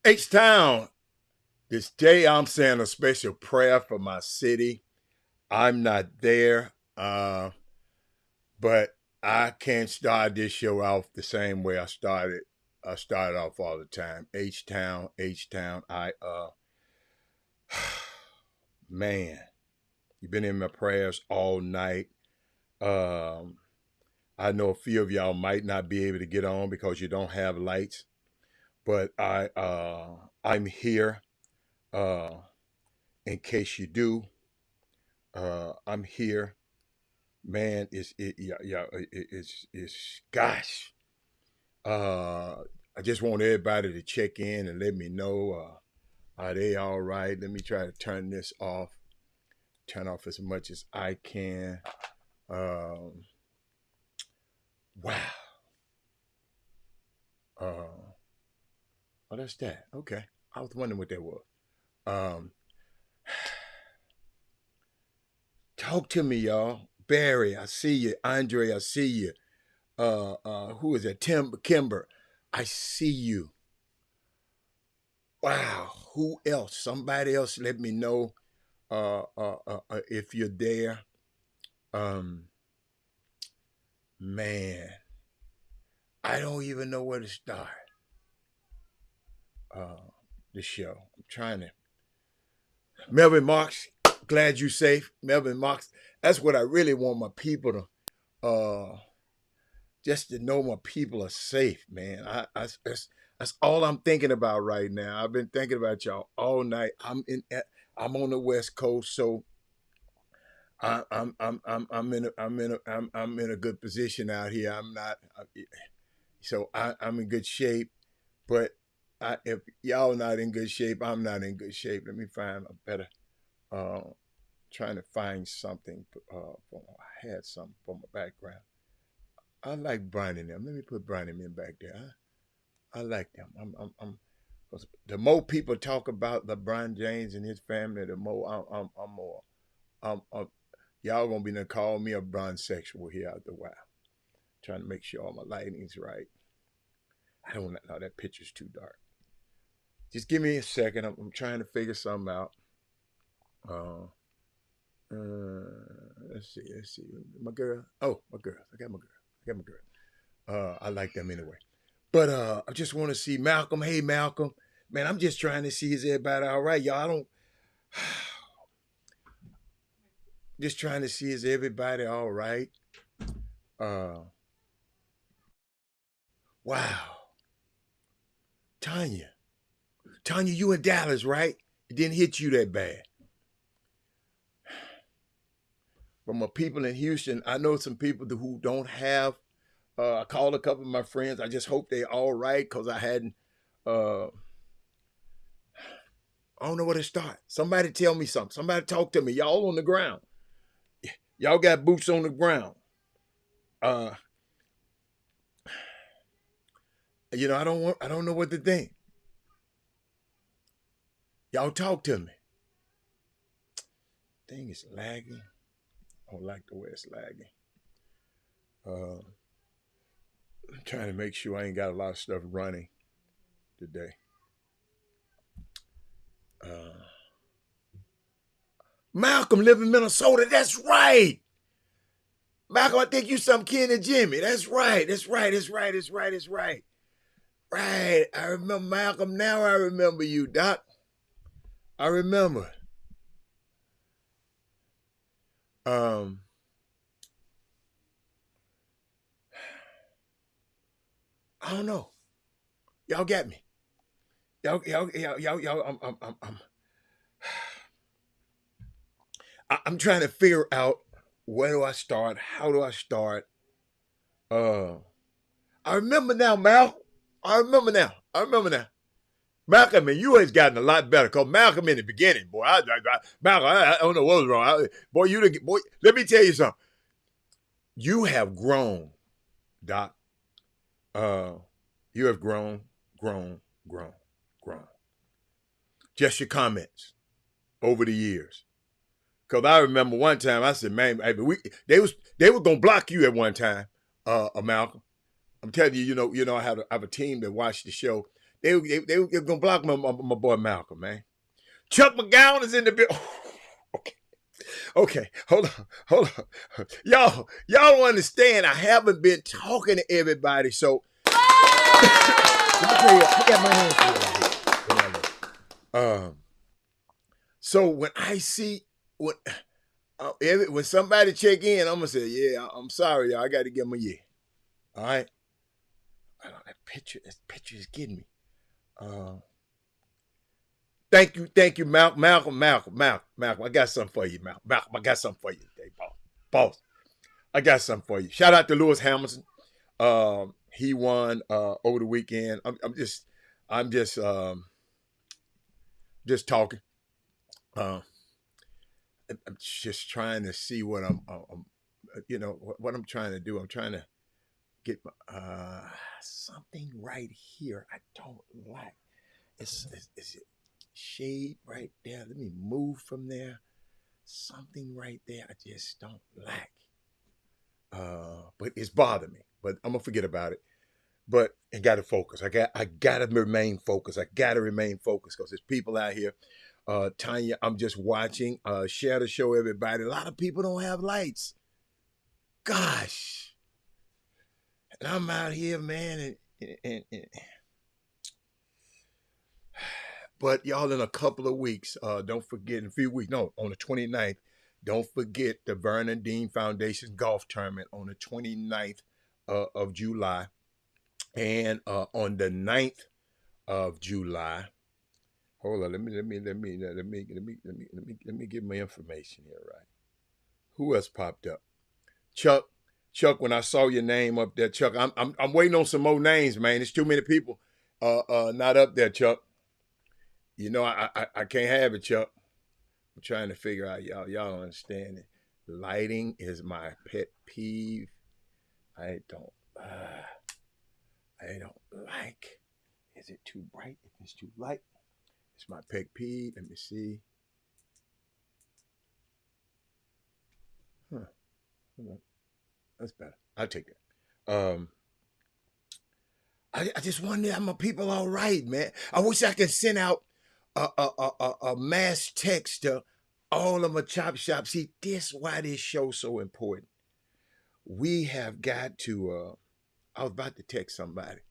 H-Town, this day I'm saying a special prayer for my city. I'm not there, but I can't start this show off the same way I started. I started off all the time. H-Town, H-Town. Man, you've been in my prayers all night. Um, I know a few of y'all might not be able to get on because you don't have lights, but I'm here uh, in case you do. I'm here, man. It's gosh. I just want everybody to check in and let me know. Are they all right? Let me try to turn this off. Turn off as much as I can. Wow. Oh, that's that. Okay. I was wondering what that was. Um, talk to me, y'all. Barry, I see you. Andre, I see you. Who is that? Kimber, I see you. Wow. Who else? Somebody else let me know if you're there. Man, I don't even know where to start the show. I'm trying to. Melvin Marks, glad you safe. Melvin Marks, that's what I really want my people to, just to know my people are safe, man. That's all I'm thinking about right now. I've been thinking about y'all all night. I'm on the West Coast, so I'm in a good position out here. I'm in good shape, but if y'all not in good shape, I'm not in good shape. Let me find a better. Trying to find something. I had something for my background. I like Brian and them. Let me put Brian and them back there. I like them. Cause the more people talk about LeBron James and his family, the more I'm more. Y'all gonna be gonna call me a bronzexual here after a while. Trying to make sure all my lighting's right. I don't know, that picture's too dark. Just give me a second. I'm trying to figure something out. Let's see. My girl. Oh, my girl. I got my girl. I like them anyway. But I just want to see Malcolm. Hey, Malcolm. Man, I'm just trying to see is everybody all right, y'all. I don't. Just trying to see is everybody all right. Wow. Tanya, you in Dallas, right? It didn't hit you that bad. From my people in Houston, I know some people who don't have. I called a couple of my friends. I just hope they all right because I hadn't. I don't know where to start. Somebody tell me something. Somebody talk to me. Y'all on the ground. Y'all got boots on the ground. I don't know what to think. Y'all talk to me. Thing is lagging. I don't like the way it's lagging. I'm trying to make sure I ain't got a lot of stuff running today. Malcolm live in Minnesota. That's right. Malcolm, I think you some Ken and Jimmy. That's right. Right. I remember Malcolm. Now I remember you, Doc. I remember. I don't know. Y'all got me. Y'all. I'm trying to figure out where do I start? How do I start? I remember now, Mal. I remember now. Malcolm, and you has gotten a lot better. Cause Malcolm in the beginning, boy, Malcolm, I don't know what was wrong. Boy, let me tell you something. You have grown, Doc. You have grown. Just your comments over the years. Cause I remember one time I said, man, they were gonna block you at one time, Malcolm. I'm telling you, I have a team that watched the show. They were gonna block my boy Malcolm, man. Chuck McGowan is in the building. Okay. Okay, hold on. Y'all don't understand. I haven't been talking to everybody, so let me tell you, I got my hands full right here. So when I see when when somebody check in, I'm gonna say, yeah, I'm sorry, y'all. I got to give them a yeah. All right. That picture is getting me. Thank you, Malcolm. I got something for you, Malcolm. I got something for you today, boss. I got something for you. Shout out to Lewis Hamilton. He won over the weekend. I'm just talking. I'm just trying to see what what I'm trying to do. I'm trying to get something right here. I don't like. Is it shade right there? Let me move from there. Something right there I just don't like. But it's bothering me. But I'm gonna forget about it. But I gotta focus. I gotta remain focused. I gotta remain focused because there's people out here. Tanya, I'm just watching. Share the show, everybody. A lot of people don't have lights. Gosh. And I'm out here, man, and but y'all in a couple of weeks, don't forget, in a few weeks, no, on the 29th, don't forget the Vernon Dean Foundation Golf Tournament on the 29th of July. And on the 9th of July, hold on, let me get my information here, right? Who else popped up? Chuck, when I saw your name up there, Chuck, I'm waiting on some more names, man. There's too many people not up there, Chuck. You know, I can't have it, Chuck. I'm trying to figure out, y'all don't understand it. Lighting is my pet peeve. I don't like. Is it too bright? If it's too light, it's my pet peeve. Let me see. Huh. That's better. I'll take that. I just wonder, are my people all right, man? I wish I could send out a mass text to all of my chop shops. See, this why this show's so important. We have got to. I was about to text somebody.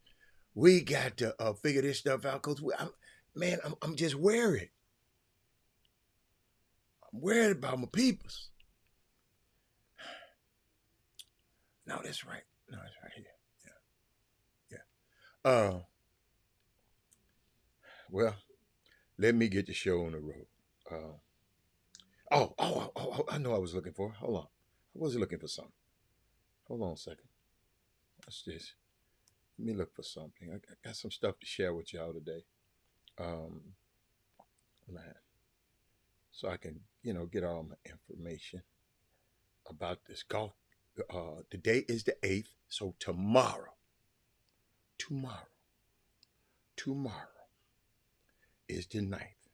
We got to figure this stuff out because I'm just worried. I'm worried about my peoples. No, that's right. No, that's right here. Yeah. Well, let me get the show on the road. I know I was looking for. Hold on. I was looking for something. Hold on a second. What's this? Let me look for something. I got some stuff to share with y'all today. Man. So I can, get all my information about this golf. The date is the 8th. So tomorrow is the 9th.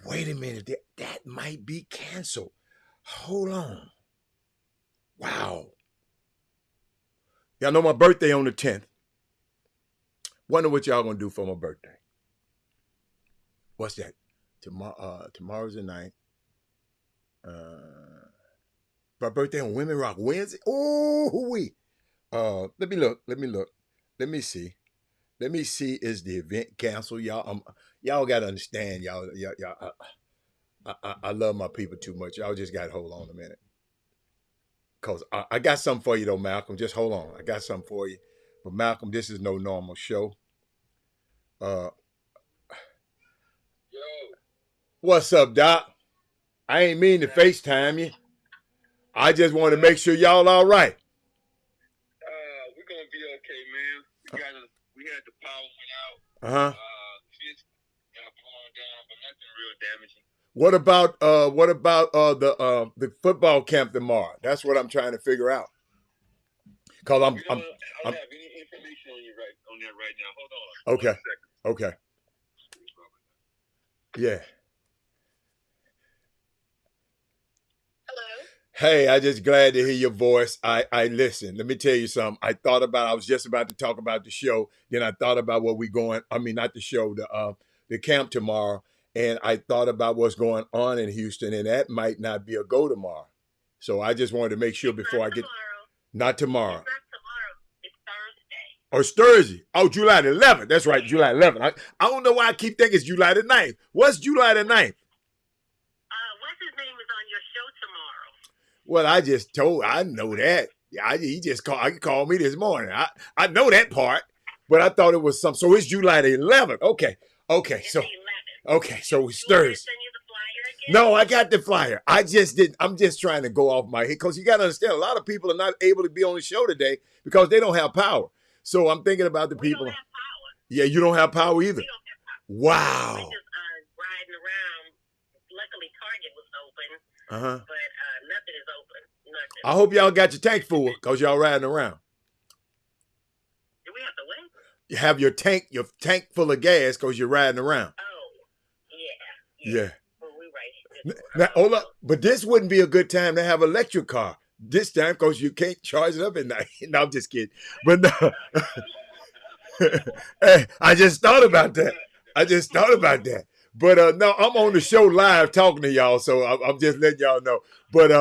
Wait a minute, that might be canceled. Hold on. Wow. Y'all know my birthday on the 10th. Wonder what y'all gonna do for my birthday. What's that? Tomorrow's the 9th. My birthday on Women Rock Wednesday. Oh, we. Let me look. Let me see. Is the event canceled, y'all? Y'all gotta understand, y'all. I love my people too much. Y'all just gotta hold on a minute. Cause I got something for you though, Malcolm. Just hold on. I got something for you. But Malcolm, this is no normal show. Yo. What's up, Doc? I ain't mean to FaceTime you. I just want to make sure y'all all right. We're gonna be okay, man. We had the power went out. Fish got blown down, but nothing real damaging. What about the football camp tomorrow? That's what I'm trying to figure out. Cause I don't have any information on that right now. Hold on. Okay. 1 second. Okay. Yeah. Hello. Hey, I just glad to hear your voice. I listen. Let me tell you something. I was just about to talk about the show. Then I thought about what we going. I mean, not the show, the camp tomorrow. And I thought about what's going on in Houston, and that might not be a go tomorrow. So I just wanted to make sure before I get. Not tomorrow. It's not tomorrow. It's Thursday. Oh, it's Thursday. Oh, July the 11th. That's right, July 11th. I don't know why I keep thinking it's July the 9th. What's July the 9th? What's his name is on your show tomorrow? Well, I know that. He called me this morning. I know that part, but I thought it was some. So it's July the 11th. Okay. It's So the 11th. okay. So it's You want me to Thursday. send you the flyer again? No, I got the flyer. I just didn't. I'm just trying to go off my head because you got to understand. A lot of people are not able to be on the show today because they don't have power. So I'm thinking about the people. We don't have power. Yeah, you don't have power either. We don't have power. Wow. We're just riding around. Luckily, Target was open. But nothing is open. Nothing. I hope y'all got your tank full because y'all riding around. Do we have to wait? You have your tank full of gas because you're riding around. Oh, Yeah. Well, we right here. Now, hold up. But this wouldn't be a good time to have an electric car this time because you can't charge it up at night. No, I'm just kidding. But no. Hey, I just thought about that. But no, I'm on the show live talking to y'all, so I'm just letting y'all know. But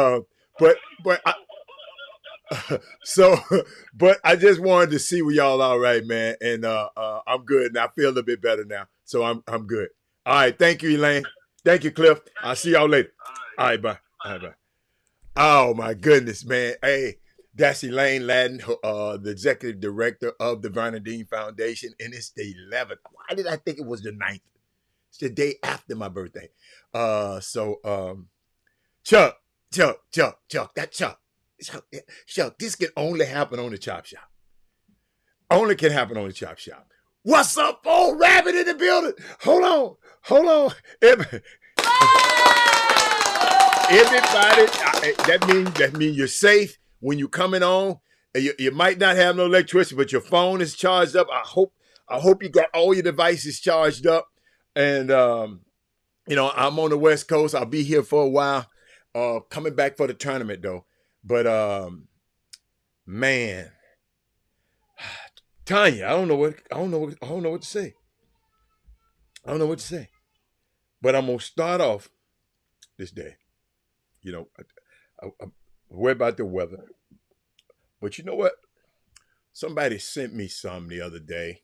I just wanted to see where y'all are right, man, and I'm good, and I feel a little bit better now, so I'm good. All right, thank you, Elaine. Thank you, Cliff. I'll see y'all later. All right, bye. All right, bye. Oh my goodness, man. Hey, that's Elaine Ladden, the executive director of the Bernadine Foundation, and it's the 11th. Why did I think it was the 9th? It's the day after my birthday. Chuck, that Chuck, this can only happen on the Chop Shop. Only can happen on the Chop Shop. What's up, old rabbit in the building? Hold on. Everybody, that means you're safe when you're coming on. You might not have no electricity, but your phone is charged up. I hope you got all your devices charged up. And I'm on the West Coast. I'll be here for a while. Coming back for the tournament though. But man, Tanya, I don't know what to say. I don't know what to say. But I'm gonna start off this day. I'm worried about the weather. But you know what? Somebody sent me some the other day,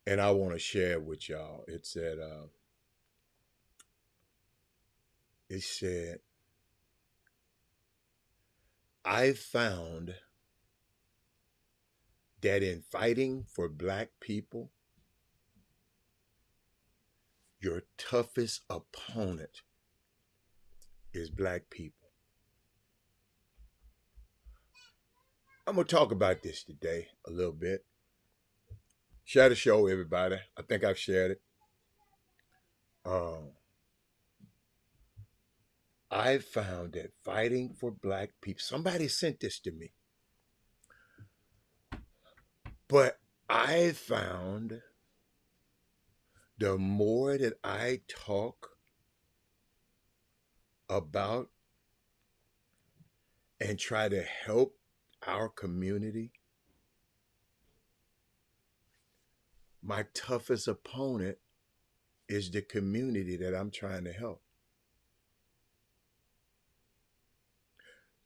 and I want to share it with y'all. It said, I found that in fighting for black people, your toughest opponent is black people. I'm going to talk about this today a little bit. Share the show, everybody. I think I've shared it. I found that fighting for black people, somebody sent this to me. But I found the more that I talk about and try to help our community, my toughest opponent is the community that I'm trying to help.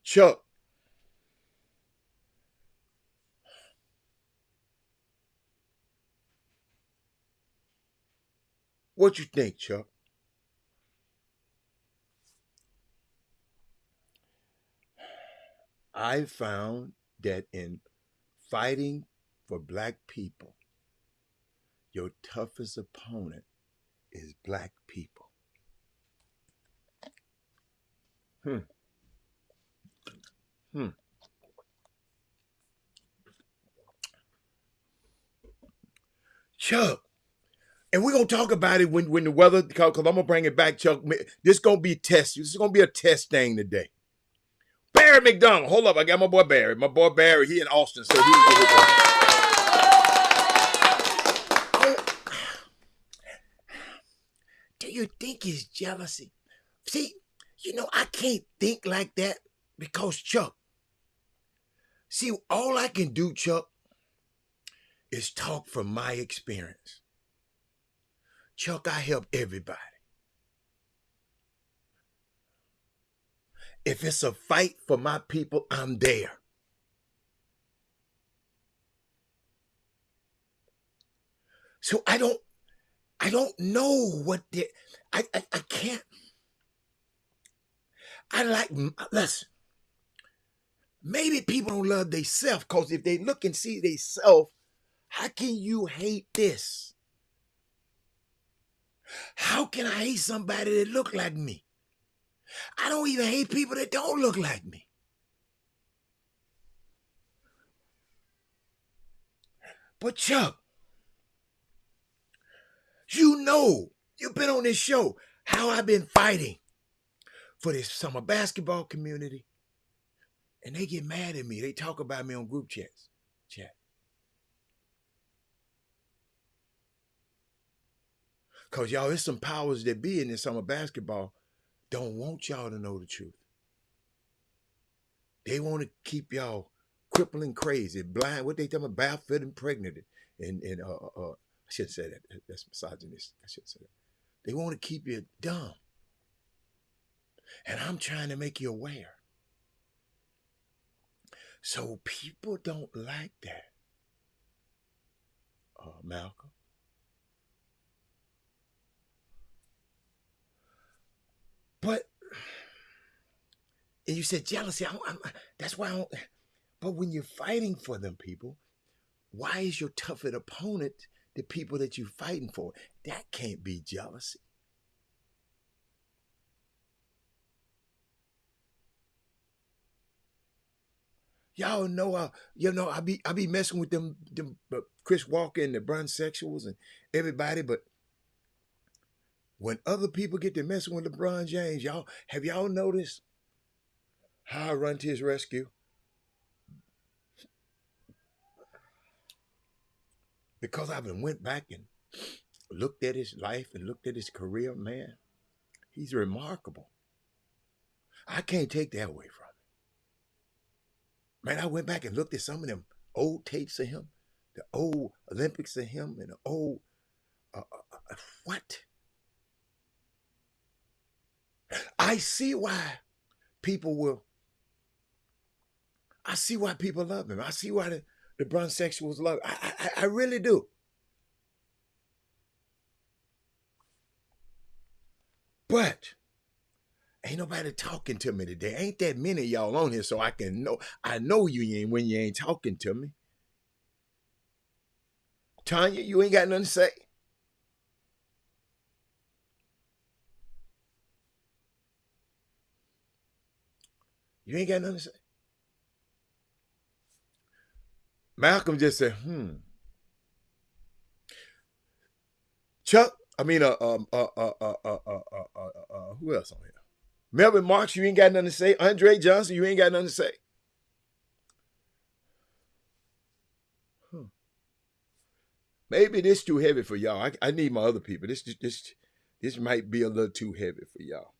Chuck, what you think, Chuck? I found that in fighting for black people, your toughest opponent is black people. Chuck, and we're going to talk about it when the weather, because I'm going to bring it back, Chuck. This is going to be a test. This is going to be a test thing today. Barry McDonald. Hold up. I got my boy Barry. My boy Barry, he in Austin, so he can get his one. Do you think it's jealousy? See, I can't think like that Because, Chuck, see, all I can do, Chuck, is talk from my experience. Chuck, I help everybody. If it's a fight for my people, I'm there. So I don't know what I can't. Listen, maybe people don't love themselves, because if they look and see themselves, how can you hate this? How can I hate somebody that look like me? I don't even hate people that don't look like me. But Chuck, you've been on this show, how I've been fighting for this summer basketball community. And they get mad at me. They talk about me on group chats. Because y'all, there's some powers that be in this summer basketball don't want y'all to know the truth. They want to keep y'all crippling crazy, blind, what they tell me, barefoot and pregnant. And I shouldn't say that. That's misogynist. I shouldn't say that. They want to keep you dumb. And I'm trying to make you aware. So people don't like that, Malcolm. But, and you said jealousy. That's why I don't. But when you're fighting for them people, why is your toughest opponent the people that you're fighting for? That can't be jealousy. Y'all know, I be messing with them Chris Walker and the Brunsexuals and everybody, but when other people get to messing with LeBron James, have y'all noticed how I run to his rescue? Because I've been went back and looked at his life and looked at his career, man. He's remarkable. I can't take that away from him. Man, I went back and looked at some of them old tapes of him, the old Olympics of him, and the old, what? I see why people love him. I see why the Brunsexuals love him. I really do. But ain't nobody talking to me today. Ain't that many of y'all on here, so I can know. I know you ain't when you ain't talking to me. Tanya, you ain't got nothing to say? You ain't got nothing to say? Malcolm just said, Chuck, I mean, who else on here? Melvin Marks, you ain't got nothing to say. Andre Johnson, you ain't got nothing to say. Maybe this too heavy for y'all. I need my other people. This might be a little too heavy for y'all.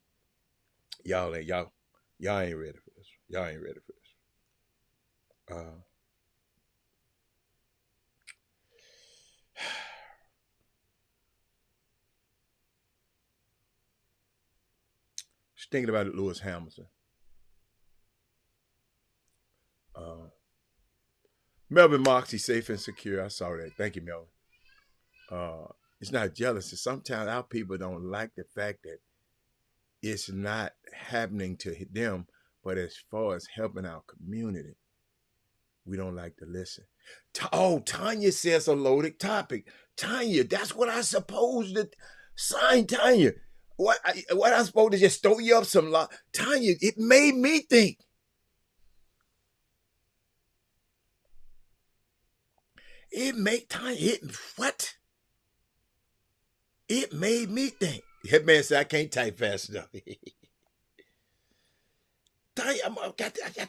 Y'all ain't ready for this. Y'all ain't ready for this. Just thinking about it, Lewis Hamilton. Melvin Marks, he's safe and secure. I saw that. Thank you, Melvin. It's not jealousy. Sometimes our people don't like the fact that it's not happening to them, but as far as helping our community, we don't like to listen. Tanya says a loaded topic. Tanya, that's what I supposed to sign. Tanya, what I supposed to just throw you up some lot. Tanya, it made me think. What? It made me think. That man said I can't type fast enough. Tanya,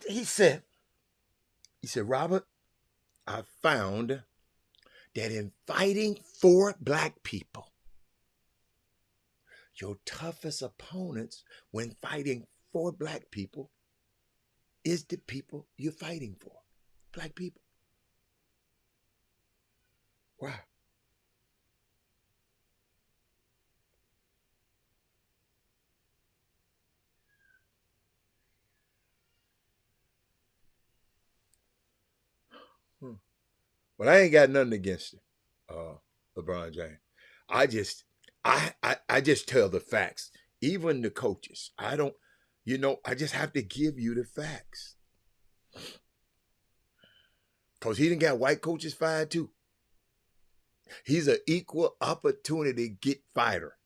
he said, Robert, I found that in fighting for black people, your toughest opponents when fighting for black people is the people you're fighting for. Black people. Wow. Hmm. But I ain't got nothing against him, LeBron James. I just, I just tell the facts. Even the coaches, I don't, I just have to give you the facts. Cause he didn't got white coaches fired too. He's an equal opportunity get fighter.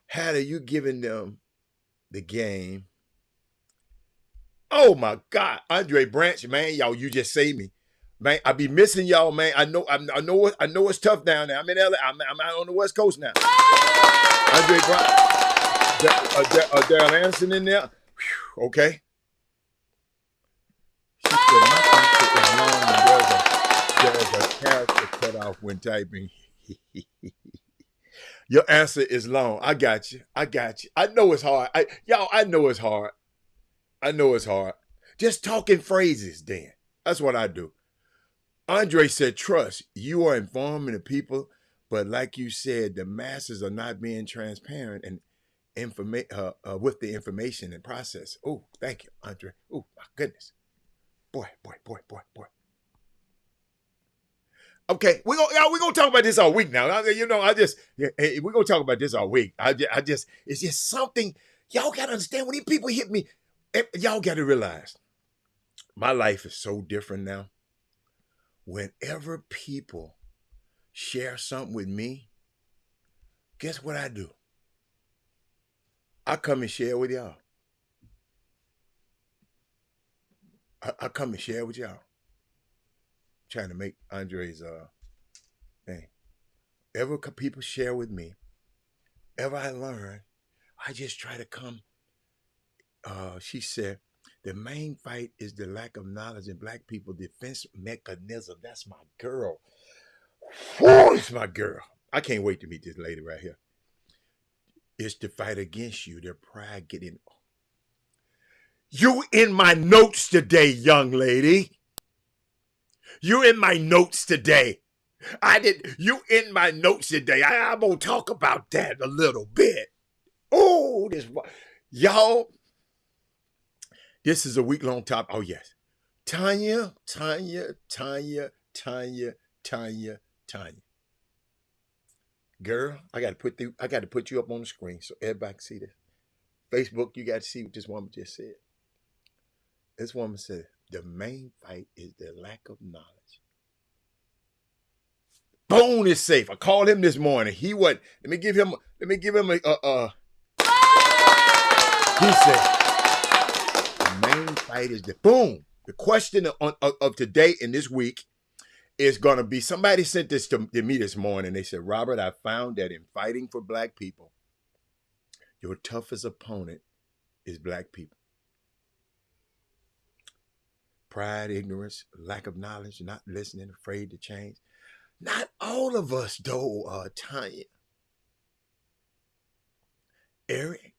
How are you giving them the game? Oh my God, Andre Branch, man, y'all, you just saved me, man. I be missing y'all, man. I know it's tough down there. I'm in LA. I'm out on the West Coast now. Andre Branch, Daryl Anderson in there. Whew, okay. She said my answer is long and there's a character cut off when typing. Your answer is long. I got you. I got you. I know it's hard. I know it's hard. I know it's hard. Just talking phrases, Dan. That's what I do. Andre said, trust. You are informing the people, but like you said, the masses are not being transparent and with the information and process. Oh, thank you, Andre. Oh, my goodness. Boy. Okay, we're gonna talk about this all week now. We're gonna talk about this all week. It's just something y'all gotta understand. When these people hit me, y'all gotta realize my life is so different now. Whenever people share something with me, guess what I do? I come and share with y'all. I come and share with y'all. Trying to make Andre's thing. Ever people share with me, ever I learn, I just try to come. She said, the main fight is the lack of knowledge in black people defense mechanism. That's my girl. Whoa, it's my girl. I can't wait to meet this lady right here. It's to fight against you. Their pride getting. You in my notes today, young lady. You in my notes today. You in my notes today. I'm going to talk about that a little bit. Oh, y'all, this is a week-long topic. Oh, yes. Tanya. Girl, I got to put you up on the screen so everybody can see this. Facebook, you got to see what this woman just said. This woman said, the main fight is the lack of knowledge. Bone is safe. I called him this morning. He what? Let me give him a he said, the main fight is the boom. The question of today and this week is going to be, somebody sent this to me this morning. They said, Robert, I found that in fighting for black people, your toughest opponent is black people. Pride, ignorance, lack of knowledge, not listening, afraid to change. Not all of us, though, Tanya. Eric.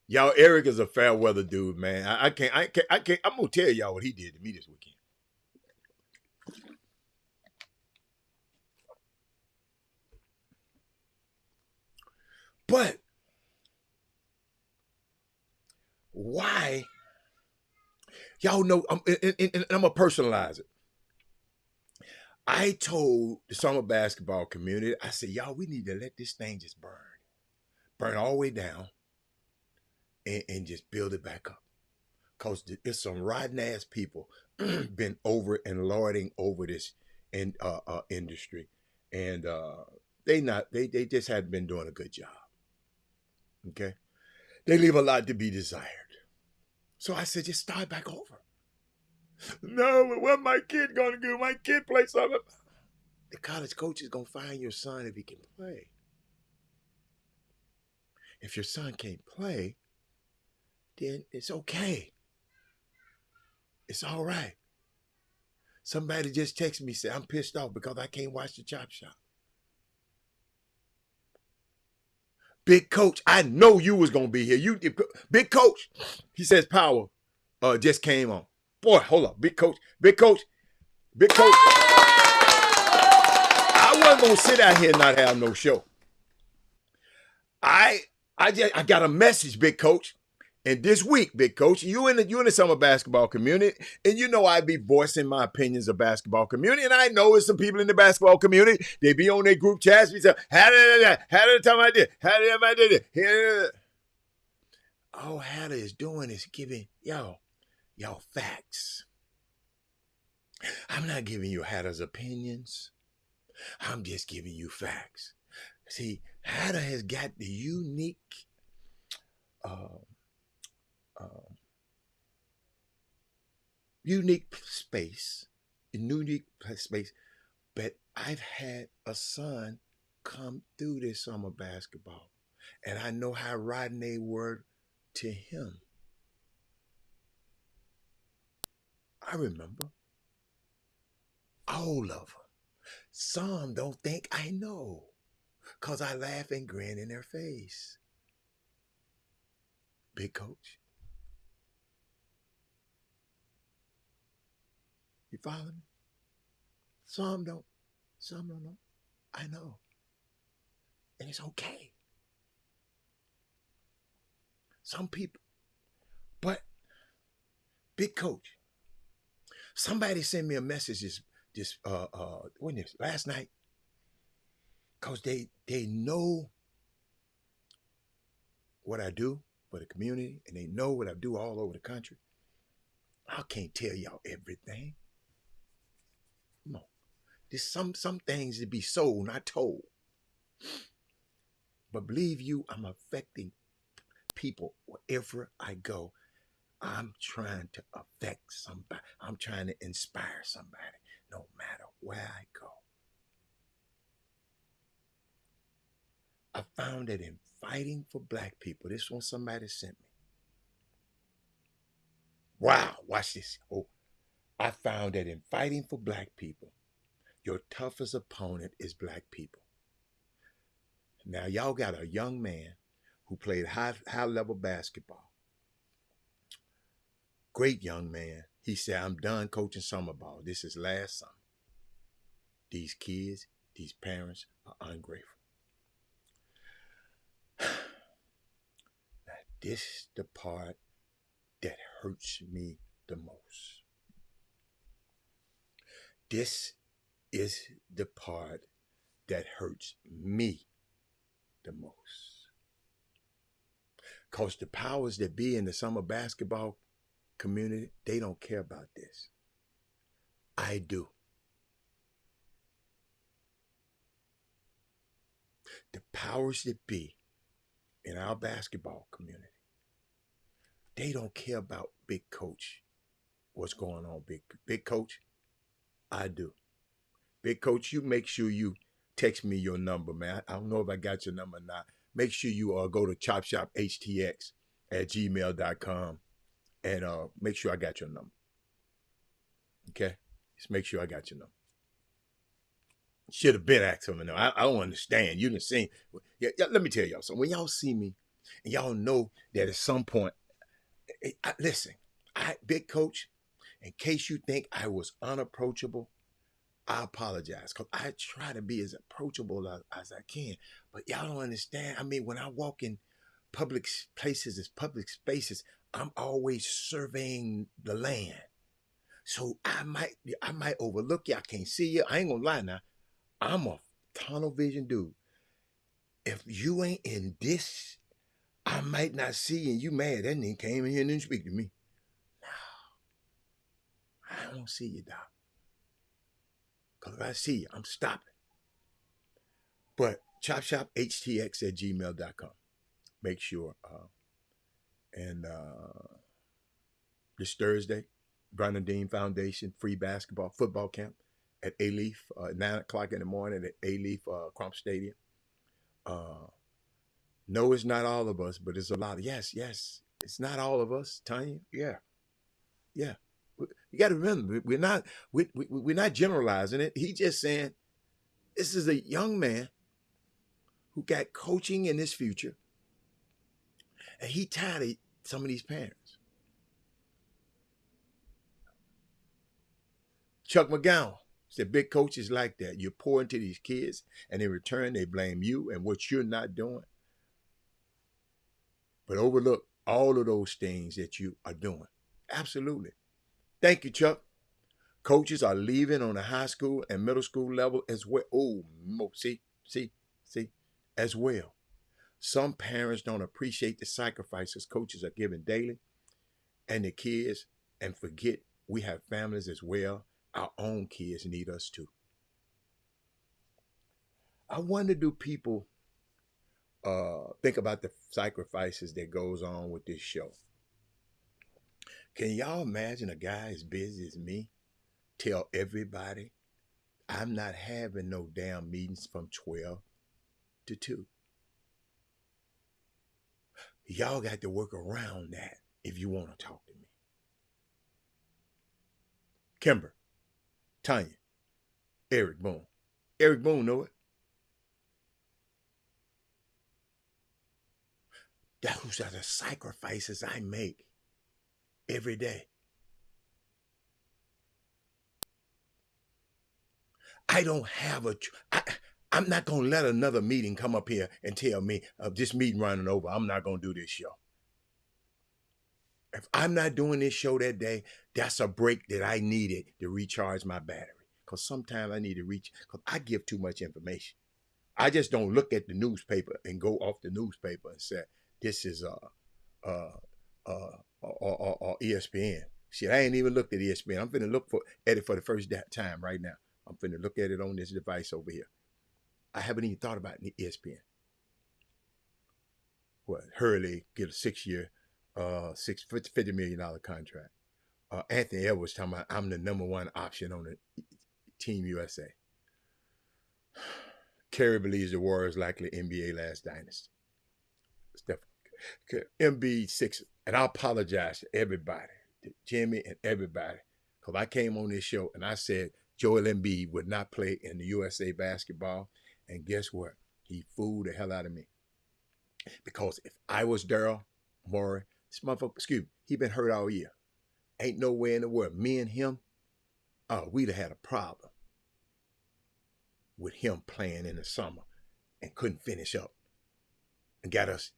Y'all, Eric is a fair weather dude, man. I can't. I'm gonna tell y'all what he did to me this weekend. But why? Y'all know, I'm gonna personalize it. I told the summer basketball community, I said, y'all, we need to let this thing just burn all the way down, and just build it back up. Because it's some rotten ass people been over and lording over this industry, and they just haven't been doing a good job. Okay, they leave a lot to be desired. So I said, just start back over. No, but what my kid gonna do? My kid play something. The college coach is gonna find your son if he can play. If your son can't play, then it's okay. It's all right. Somebody just texted me, said, I'm pissed off because I can't watch the Chop Shop. Big Coach, I know you was gonna be here. You, Big Coach. He says Power just came on. Boy, hold up, Big Coach, Big Coach, Big Coach. I wasn't gonna sit out here and not have no show. I I got a message, Big Coach. And this week, Big Coach, you in the summer basketball community, and you know I be voicing my opinions of basketball community, and I know it's some people in the basketball community. They be on their group chats. We say, how did the time I did? How did I did it? All Hatter is doing is giving y'all facts. I'm not giving you Hatter's opinions. I'm just giving you facts. See, Hatter has got the unique unique space, but I've had a son come through this summer basketball, and I know how rotten they were to him. I remember all of them. Some don't think I know, because I laugh and grin in their face. Big Coach. You follow me? Some don't know. I know. And it's okay. Some people. But, Big Coach, somebody sent me a message when this last night, because they know what I do for the community, and they know what I do all over the country. I can't tell y'all everything. Come on. There's some things to be sold, not told. But believe you, I'm affecting people wherever I go. I'm trying to affect somebody. I'm trying to inspire somebody, no matter where I go. I found that in fighting for black people, this one somebody sent me. Wow, watch this. Oh, I found that in fighting for black people, your toughest opponent is black people. Now, y'all got a young man who played high level basketball. Great young man. He said, I'm done coaching summer ball. This is last summer. These kids, these parents are ungrateful. Now, this is the part that hurts me the most. This is the part that hurts me the most. Because the powers that be in the summer basketball community, they don't care about this. I do. The powers that be in our basketball community, they don't care about Big Coach. What's going on, Big Coach? I do. Big Coach, you make sure you text me your number, man. I don't know if I got your number or not. Make sure you go to Chop Shop Htx at gmail.com and make sure I got your number. Okay? Just make sure I got your number. Should have been asking me. I don't understand. You didn't see. Yeah, let me tell y'all something. When y'all see me, and y'all know that at some point, listen, Big Coach, in case you think I was unapproachable, I apologize, because I try to be as approachable as I can. But y'all don't understand. I mean, when I walk in public places, as public spaces, I'm always surveying the land. So I might overlook you. I can't see you. I ain't gonna lie now. I'm a tunnel vision dude. If you ain't in this, I might not see you, and you mad. That nigga came in here and didn't speak to me. No, I don't see you, Doc. Because if I see you, I'm stopping. But chopshophtx at gmail.com. Make sure. And this Thursday, Brandon Dean Foundation free football camp at A-Leaf, 9 o'clock in the morning at A-Leaf Crump Stadium. No, it's not all of us, but it's a lot. Yes, it's not all of us, Tanya. Yeah. You got to remember, we're not generalizing it. He just saying this is a young man who got coaching in his future, and he tired of some of these parents. Chuck McGowan said, big coaches like that. You pour into these kids, and in return, they blame you and what you're not doing, but overlook all of those things that you are doing. Absolutely. Thank you, Chuck. Coaches are leaving on the high school and middle school level as well. Oh, see, as well. Some parents don't appreciate the sacrifices coaches are giving daily and the kids and forget we have families as well. Our own kids need us too. I wonder, do people think about the sacrifices that goes on with this show? Can y'all imagine a guy as busy as me tell everybody I'm not having no damn meetings from 12 to 2? Y'all got to work around that if you want to talk to me. Kimber, Tanya, Eric Boone. Eric Boone know it. Those are the sacrifices I make every day. I don't have I'm not going to let another meeting come up here and tell me this meeting running over. I'm not going to do this show. If I'm not doing this show that day, that's a break that I needed to recharge my battery. Because sometimes I need to because I give too much information. I just don't look at the newspaper and go off the newspaper and say, this is ESPN. Shit, I ain't even looked at ESPN. I'm finna look at it for the first time right now. I'm finna look at it on this device over here. I haven't even thought about ESPN. What, Hurley get a 6-year, $50 million contract. Anthony Edwards talking about I'm the number one option on the Team USA. Kerry believes the Warriors likely NBA last dynasty. Embiid 6, and I apologize to everybody, to Jimmy and everybody, because I came on this show and I said Joel Embiid would not play in the USA basketball, and guess what? He fooled the hell out of me. Because if I was Daryl Morey, this motherfucker, he been hurt all year. Ain't no way in the world. Me and him, we'd have had a problem with him playing in the summer and couldn't finish up and got us.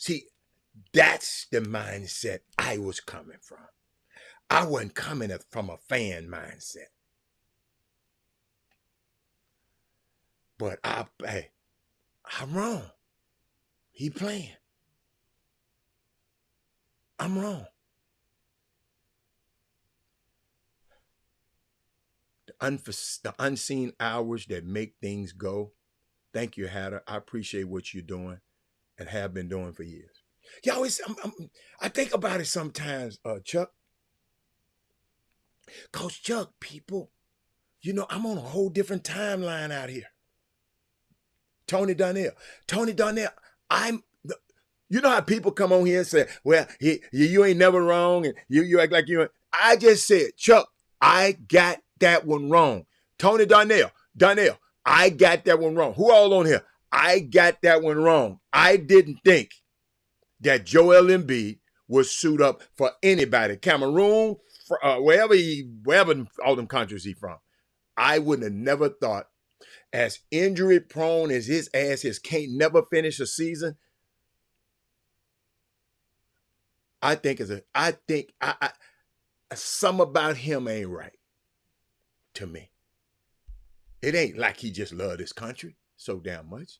See, that's the mindset I was coming from. I wasn't coming from a fan mindset. But I'm wrong. He playing. I'm wrong. The unseen hours that make things go. Thank you, Hatter. I appreciate what you're doing and have been doing for years. You always, I think about it sometimes, Chuck. Because, Chuck, people, I'm on a whole different timeline out here. Tony Donnell, you know how people come on here and say, well, you ain't never wrong, and you act like you ain't. I just said, Chuck, I got that one wrong. Tony Donnell, I got that one wrong. Who all on here? I got that one wrong. I didn't think that Joel Embiid would suit up for anybody. Cameroon, wherever all them countries he from. I wouldn't have never thought, as injury prone as his ass can't never finish a season. I think some about him ain't right to me. It ain't like he just loved his country so damn much.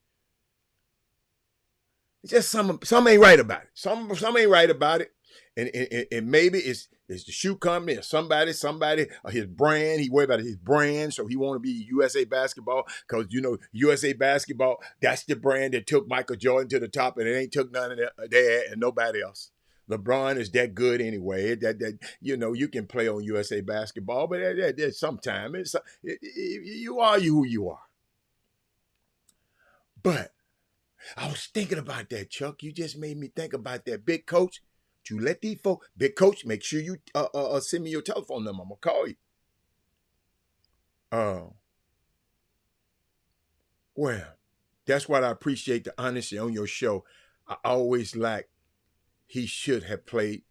It's just some ain't right about it. Some ain't right about it. And maybe it's the shoe company or somebody, or his brand. He worried about his brand, so he want to be USA Basketball because, USA Basketball, that's the brand that took Michael Jordan to the top, and it ain't took none of that and nobody else. LeBron is that good anyway. That you can play on USA Basketball, but sometimes you are who you are. But I was thinking about that, Chuck. You just made me think about that. Big coach, you let these folks, big coach, make sure you send me your telephone number. I'm going to call you. Well, That's what I appreciate the honesty on your show. I always like he should have played.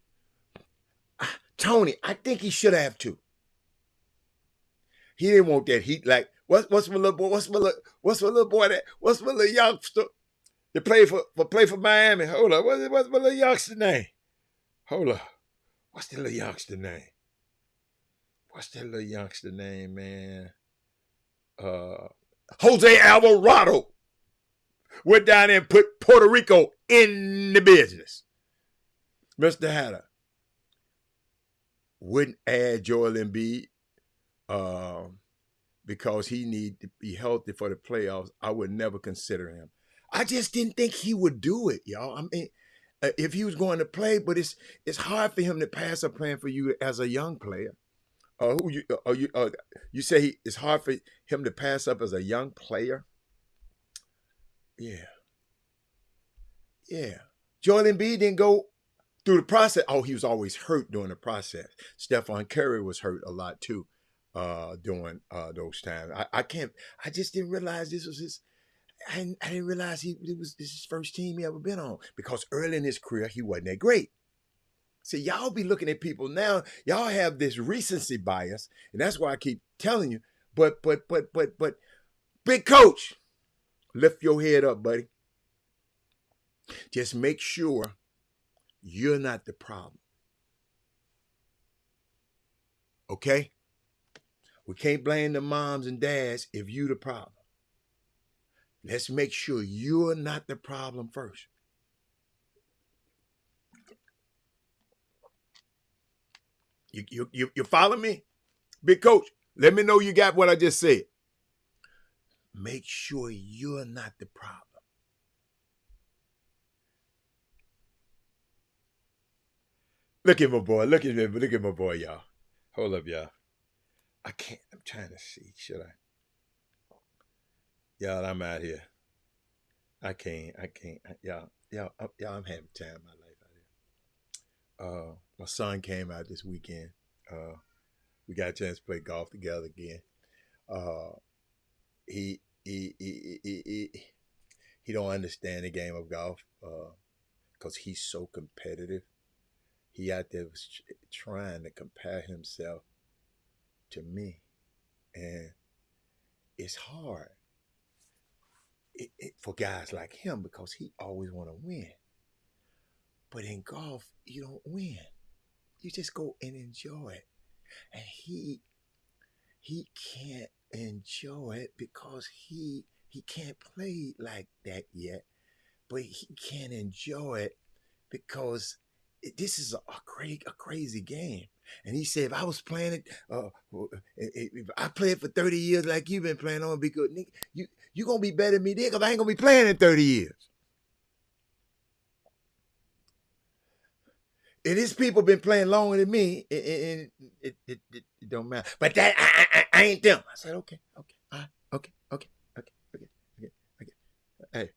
Tony, I think he should have too. He didn't want that heat. Like what's my little boy? What's my little boy? What's my little youngster that play for Miami? Hold up, what's my little youngster name? Hold up, what's the little youngster name? What's that little youngster name, man? Jose Alvarado went down there and put Puerto Rico in the business. Mr. Hatter wouldn't add Joel Embiid because he need to be healthy for the playoffs. I would never consider him. I just didn't think he would do it, y'all. I mean, if he was going to play, but it's hard for him to pass a plan for you as a young player. You say it's hard for him to pass up as a young player? Yeah. Joel Embiid didn't go through the process. Oh, he was always hurt during the process. Stephon Curry was hurt a lot too during those times. I just didn't realize this was his. I didn't realize this is his first team he ever been on, because early in his career he wasn't that great. See, y'all be looking at people now. Y'all have this recency bias, and that's why I keep telling you. But, big coach, lift your head up, buddy. Just make sure you're not the problem. Okay? We can't blame the moms and dads if you the problem. Let's make sure you're not the problem first. You follow me? Big coach, let me know you got what I just said. Make sure you're not the problem. Look at my boy. Look at my boy, y'all. Hold up, y'all. I can't. I'm trying to see. Should I? Y'all, I'm out here. I can't. Y'all, I'm having time in my life out here. My son came out this weekend. We got a chance to play golf together again. He don't understand the game of golf because he's so competitive. He out there was trying to compare himself to me, and it's hard for guys like him because he always want to win. But in golf, you don't win. You just go and enjoy it. And he can't enjoy it because he can't play like that yet. But he can't enjoy it because this is a crazy game. And he said, if I was playing it, if I play it for 30 years like you've been playing, I'm going to be good. Nigga, you going to be better than me there because I ain't going to be playing in 30 years. And these people been playing longer than me, and it don't matter. But that I ain't them. I said, okay. Hey.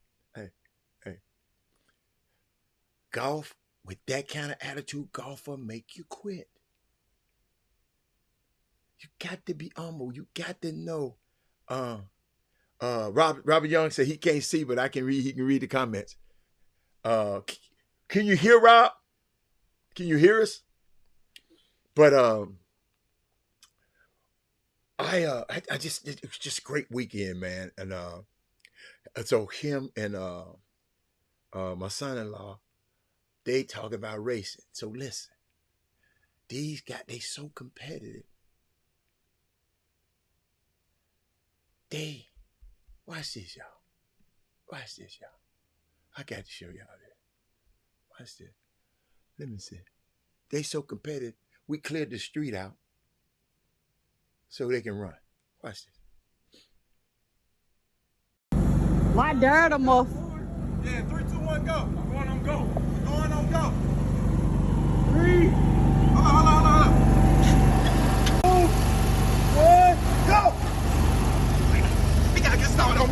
Golf, with that kind of attitude, golf will make you quit. You got to be humble. You got to know. Robert Young said he can't see, but I can read. He can read the comments. Can you hear Rob? Can you hear us? But I just, it was just a great weekend, man. And so him and my son-in-law, they talk about racing. So listen, these guys, they so competitive. Watch this, y'all. I got to show y'all this. Watch this. Let me see. They so competitive. We cleared the street out so they can run. Watch this. Why dare them off? Yeah, 3, 2, 1, go. I'm going on go. Going on go. 3. Hold on. 2, 1, go! We gotta get started on.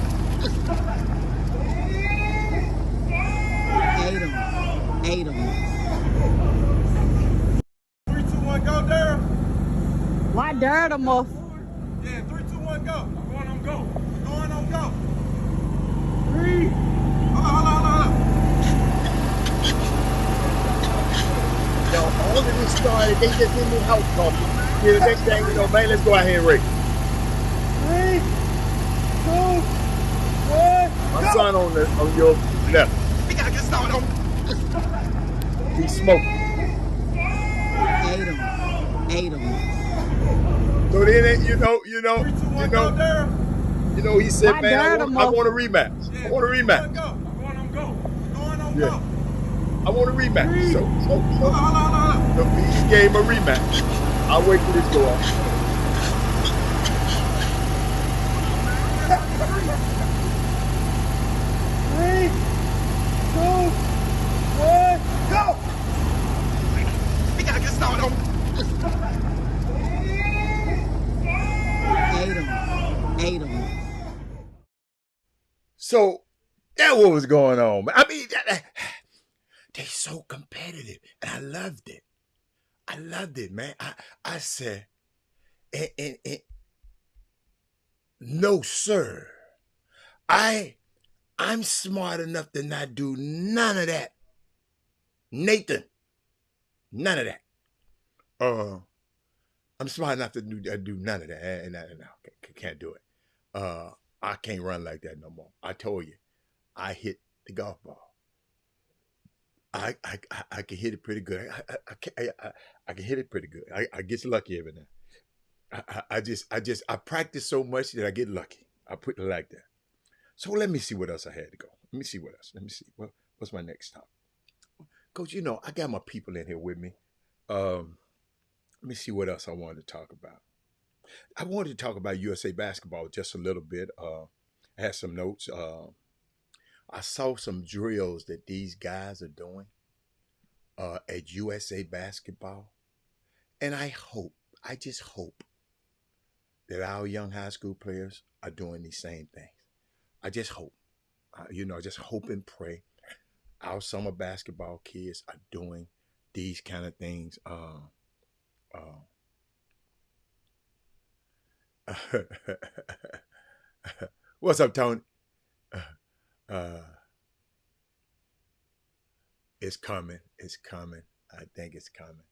Ate him. 3, 2, 1, go, Daryl. Why dare them off? Yeah, 3, 2, 1, go. I'm going on go. Going on go. 3. Hold on. Yo, all of this started, they just in the house talking. Yeah, the next thing you know, man, let's go out here and race. 3, 2, 1. My son on your left. We gotta get started on. He's smoking. Ate him. So then, you know, he said, I man, I dared him want a up. rematch. I want a rematch. Yeah, I want a rematch. So he gave him a rematch. I'll wait till this go off. Three, 2, 1, go! We gotta get started on. Ate him. So that's what was going on, man. I mean, they so competitive, and I loved it. I loved it, man. I said, and no, sir. I'm smart enough to not do none of that. Nathan, none of that. I'm smart enough to do none of that. And can't do it. I can't run like that no more. I told you, I hit the golf ball. I can hit it pretty good. I can hit it pretty good. I get lucky every now. I practice so much that I get lucky. I put it like that. So let me see what else I had to go. Let me see what else. Let me see. What's my next stop? Coach, you know, I got my people in here with me. Let me see what else I wanted to talk about. I wanted to talk about USA basketball just a little bit. I had some notes. I saw some drills that these guys are doing at USA basketball. And I just hope that our young high school players are doing these same things. I just hope. Just hope and pray our summer basketball kids are doing these kind of things. What's up, Tony? It's coming. It's coming. I think it's coming.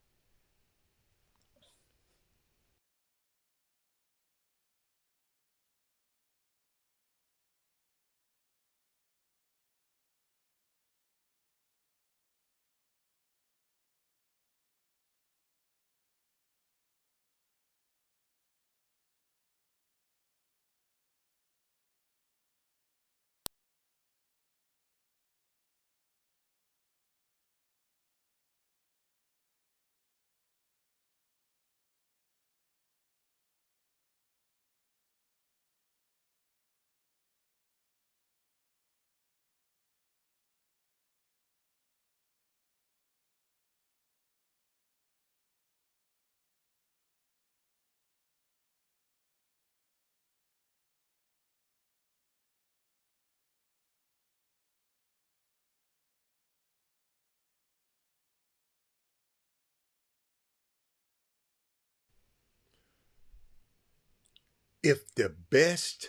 If the best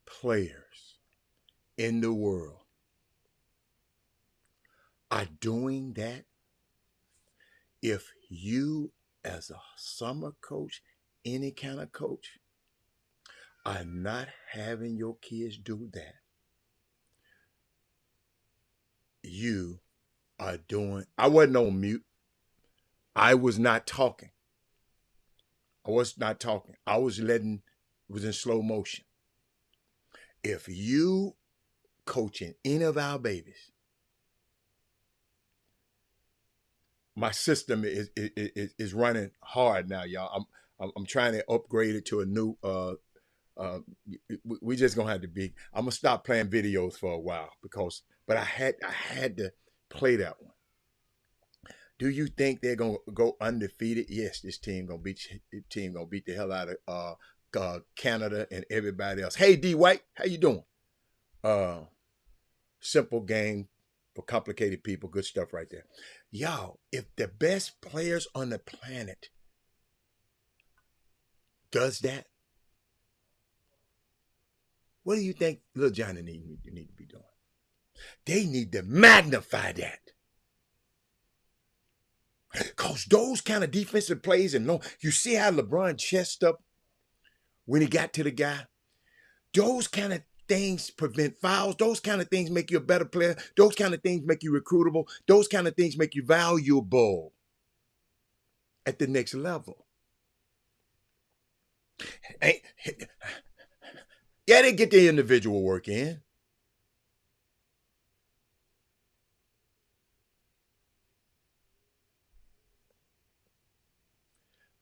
players in the world are doing that, if you, as a summer coach, any kind of coach, are not having your kids do that, you are doing. I wasn't on mute. I was not talking. I was letting, it was in slow motion. If you coaching any of our babies, my system is running hard now, y'all. I'm trying to upgrade it to a new. We just gonna have to be. I'm gonna stop playing videos for a while but I had to play that one. Do you think they're gonna go undefeated? Yes, this team gonna beat the hell out of Canada and everybody else. Hey, D White, how you doing? Simple game for complicated people. Good stuff right there. Y'all, if the best players on the planet does that, What do you think little Johnny need to be doing? They need to magnify that. Because those kind of defensive plays, and no, you see how LeBron chest up when he got to the guy? Those kind of things prevent fouls. Those kind of things make you a better player. Those kind of things make you recruitable. Those kind of things make you valuable at the next level. Yeah, they get the individual work in.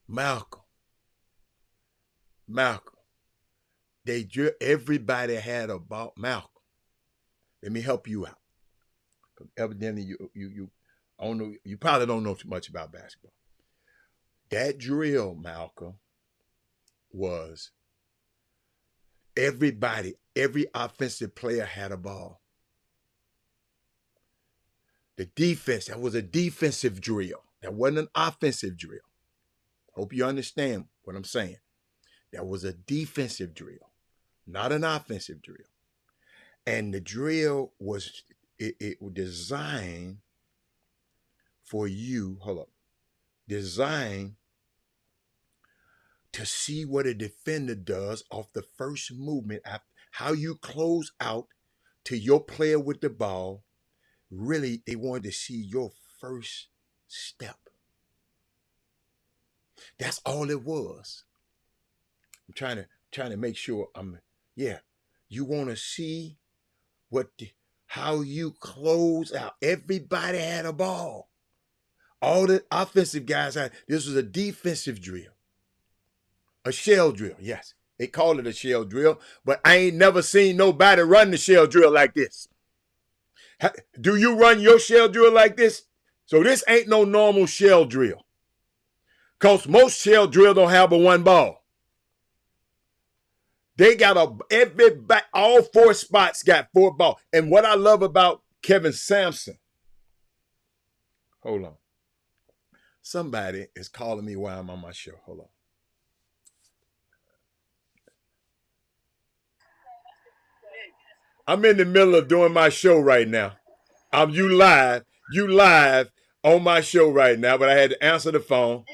Malcolm. Everybody had a ball. Malcolm, let me help you out. Evidently, you probably don't know too much about basketball. That drill, Malcolm, was every offensive player had a ball. The defense, that was a defensive drill. That wasn't an offensive drill. Hope you understand what I'm saying. That was a defensive drill, not an offensive drill. And the drill was designed for you, designed to see what a defender does off the first movement, how you close out to your player with the ball. Really, they wanted to see your first step. That's all it was. I'm trying to make sure you want to see how you close out. Everybody had a ball. All the offensive guys this was a defensive drill. A shell drill, yes. They call it a shell drill, but I ain't never seen nobody run the shell drill like this. Do you run your shell drill like this? So this ain't no normal shell drill. Because most shell drill don't have but one ball. They got all four spots got four balls. And what I love about Kevin Sampson, hold on. Somebody is calling me while I'm on my show. Hold on. I'm in the middle of doing my show right now. You live on my show right now, but I had to answer the phone.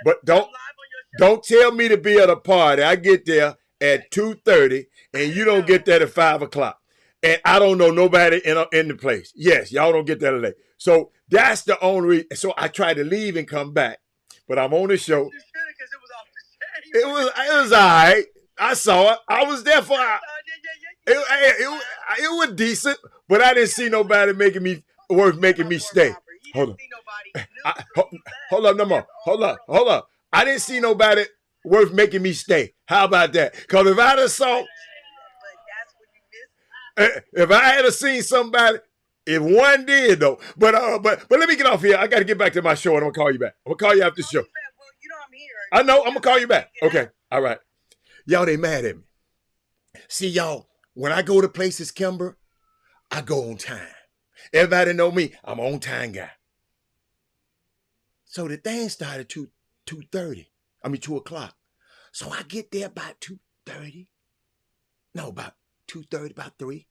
But don't tell me to be at a party. I get there at 2:30 and you don't get there at 5 o'clock. And I don't know nobody in the place. Yes, y'all don't get there late. So that's the only reason. So I tried to leave and come back. But I'm on the show. It was all right. I saw it. I was there for it was decent, but I didn't see nobody making me stay. Hold on, no more. Hold up. I didn't see nobody worth making me stay. How about that? Because if I'd have saw, if I had seen somebody, if one did though, but let me get off here. I got to get back to my show, and I'm gonna call you back. I'm gonna call you after the show. I'm here. I know. I'm gonna call you back. Okay. All right. Y'all, they mad at me. See, y'all, when I go to places, Kimber, I go on time. Everybody know me. I'm an on time guy. So the thing started 2:30. 2 o'clock. So I get there about 2:30. No, about 2:30, about 3.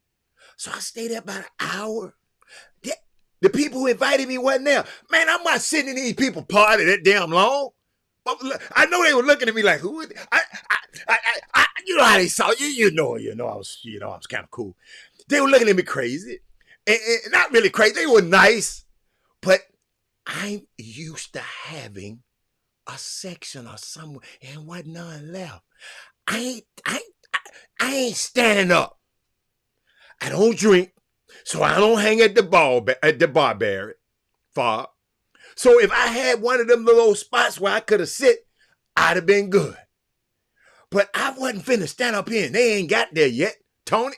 So I stayed there about an hour. The people who invited me wasn't there. Man, I'm not sitting in these people party that damn long. I know they were looking at me like, who? You know how they saw you. You know, I was kind of cool. They were looking at me crazy, and not really crazy. They were nice, but I'm used to having a section or somewhere, and wasn't none left. I ain't standing up. I don't drink, so I don't hang at the bar far. So if I had one of them little spots where I could have sit, I'd have been good. But I wasn't finna stand up here and they ain't got there yet, Tony.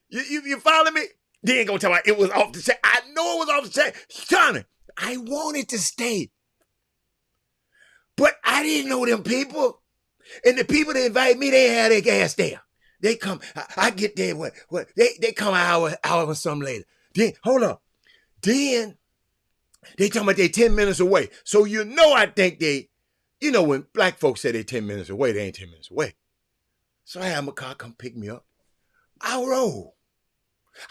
You follow me? They ain't gonna tell me it was off the chain. I know it was off the chain. Tony, I wanted to stay. But I didn't know them people. And the people that invited me, they had their gas there. They come, I get there, they come an hour or something later. Then, hold up. Then, they talking about they 10 minutes away. So I think when black folks say they 10 minutes away, they ain't 10 minutes away. So I had my car come pick me up. I roll.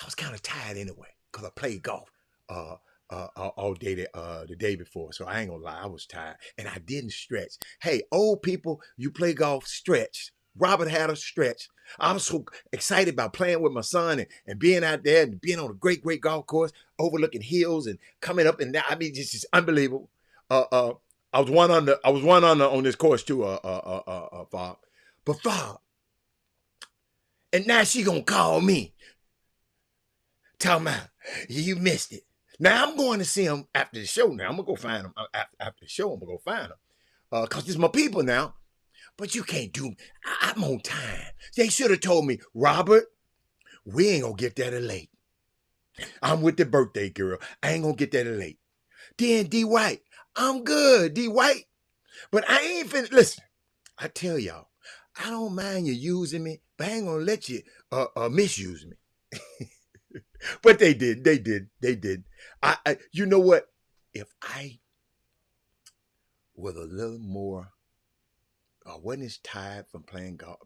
I was kind of tired anyway because I played golf all day the day before. So I ain't gonna lie, I was tired and I didn't stretch. Hey, old people, you play golf, stretch. Robert had a stretch. I was so excited about playing with my son and being out there and being on a great, great golf course, overlooking hills and coming up and down. I mean, just unbelievable. I was one under. I was one under on this course too. Bob. But Bob, and now she gonna call me. Talking about, you missed it. Now I'm going to see him after the show. Now I'm gonna go find him after the show. I'm gonna go find him because it's my people now. But you can't do. I'm on time. They should have told me, Robert, we ain't gonna get there till late. I'm with the birthday girl. I ain't gonna get there till late. Then D White, I'm good, D White. But I ain't finna. Listen, I tell y'all, I don't mind you using me, but I ain't gonna let you misuse me. But they did. You know what? If I was a little more, I wasn't as tired from playing golf,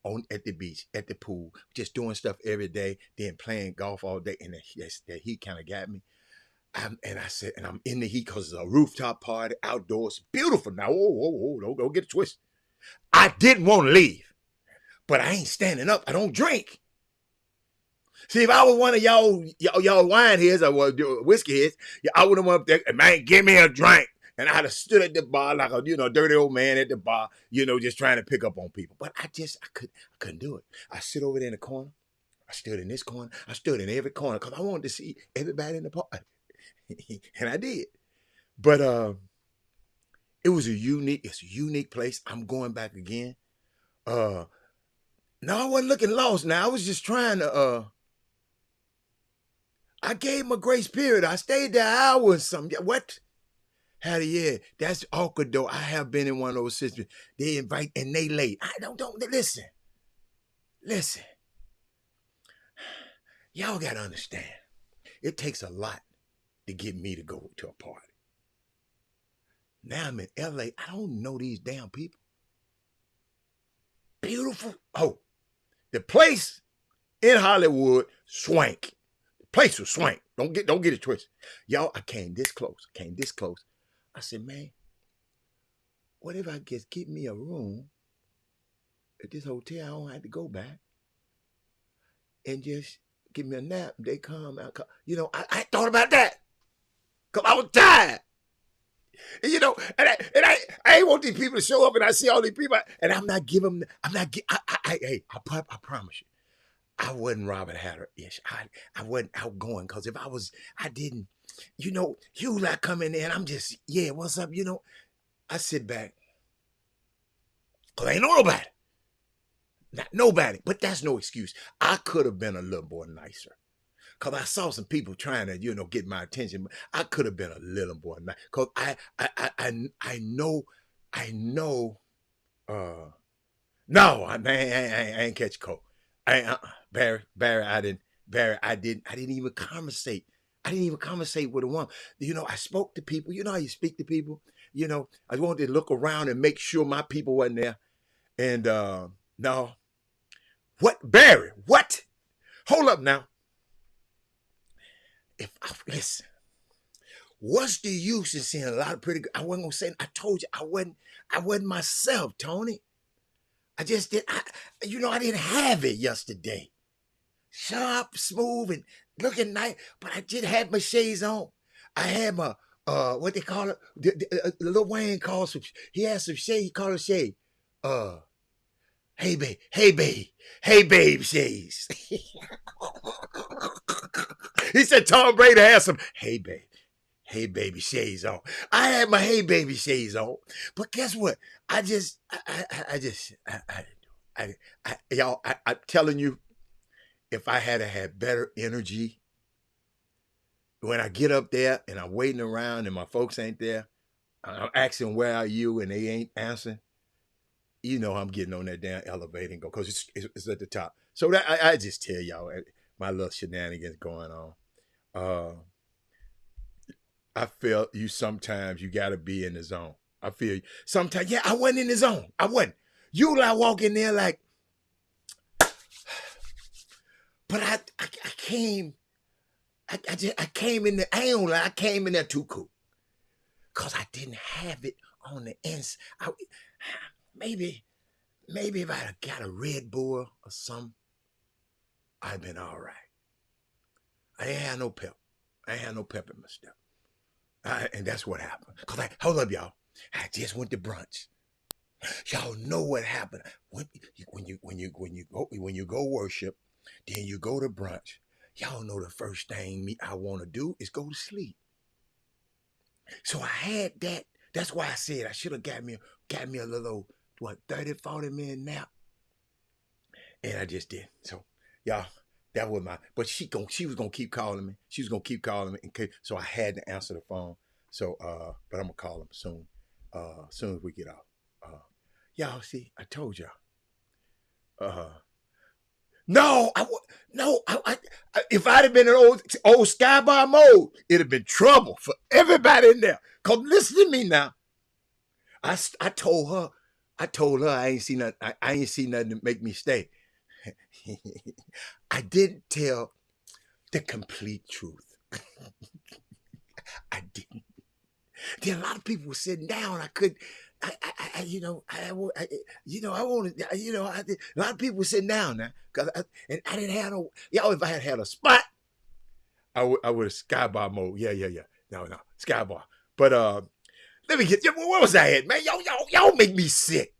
on at the beach, at the pool, just doing stuff every day, then playing golf all day, and that heat kind of got me. And I'm in the heat because it's a rooftop party, outdoors, beautiful. Now, don't get it twisted. I didn't want to leave, but I ain't standing up. I don't drink. See, if I was one of y'all wine heads or whiskey heads, I would have went up there and, man, give me a drink. And I'd have stood at the bar like a dirty old man at the bar, just trying to pick up on people. But I couldn't do it. I sit over there in the corner. I stood in this corner. I stood in every corner because I wanted to see everybody in the party. And I did. But it's a unique place. I'm going back again. No, I wasn't looking lost. Now I was just trying to I gave him a grace period. I stayed there an hour or something. What? Hattie, yeah, that's awkward though. I have been in one of those situations. They invite and they late. I don't listen. Listen. Y'all gotta understand. It takes a lot to get me to go to a party. Now I'm in LA. I don't know these damn people. Beautiful. Oh, the place in Hollywood, swank. The place was swank. Don't get it twisted. Y'all, I came this close. I said, man, what if I just get me a room at this hotel? I don't have to go back. And just give me a nap. They come out. I thought about that. Because I was tired. And, and I ain't want these people to show up and I see all these people. And I'm not giving them, I promise you. I wasn't Robert Hatter-ish. I wasn't outgoing because if I didn't, you like coming in, I'm just, yeah, what's up? I sit back. Because I ain't know nobody. Not nobody. But that's no excuse. I could have been a little more nicer. Because I saw some people trying to, get my attention. I could have been a little more nice. Because I know, no, I ain't catch cold. Barry, I didn't even conversate. I didn't even conversate with a woman. I spoke to people. You know how you speak to people? I wanted to look around and make sure my people wasn't there. And no. What? Barry, what? Hold up now. Listen, what's the use in seeing a lot of pretty girls? I wasn't going to say, I told you, I wasn't myself, Tony. I just did, I didn't have it yesterday. Sharp, smooth, and looking nice, but I just had my shades on. I had my, what they call it, the Lil Wayne calls some, he has some shade, he called it shade. Hey babe shades. He said Tom Brady has some, hey baby shades on. I had my hey baby shades on, but guess what? I'm telling you, if I had better energy, when I get up there and I'm waiting around and my folks ain't there, I'm asking where are you and they ain't answering, I'm getting on that damn elevator and go, because it's at the top. So that I just tell y'all my little shenanigans going on. I feel you sometimes you gotta be in the zone. I feel you. Sometimes, yeah, I wasn't in the zone. I wasn't. You like walk in there like, But I came, I came in there, I ain't gonna lie, I came in there too cool. Cause I didn't have it on the inside. Maybe if I'd have got a Red Bull or something, I'd been all right. I ain't had no pep. I ain't had no pep in my step. And that's what happened. Cause hold up, y'all. I just went to brunch. Y'all know what happened. When you go worship, then you go to brunch. Y'all know the first thing I want to do is go to sleep. So I had that. That's why I said I should have got me a little 30, 40 minute nap. And I just did. So y'all, that was but she was gonna keep calling me. She was gonna keep calling me. So I had to answer the phone. So but I'm gonna call him soon. Soon as we get off. Y'all see, I told y'all. No, if I'd have been in old Skybar mode, it'd have been trouble for everybody in there. Cause listen to me now. I told her I ain't see nothing. I ain't see nothing to make me stay. I didn't tell the complete truth. I didn't. Then a lot of people were sitting down. I could. A lot of people were sitting down now, and I didn't have no. Y'all, if I had a spot, I would have Skybar mode. Yeah. No, Skybar. But let me get. Where was I at, man? Y'all make me sick.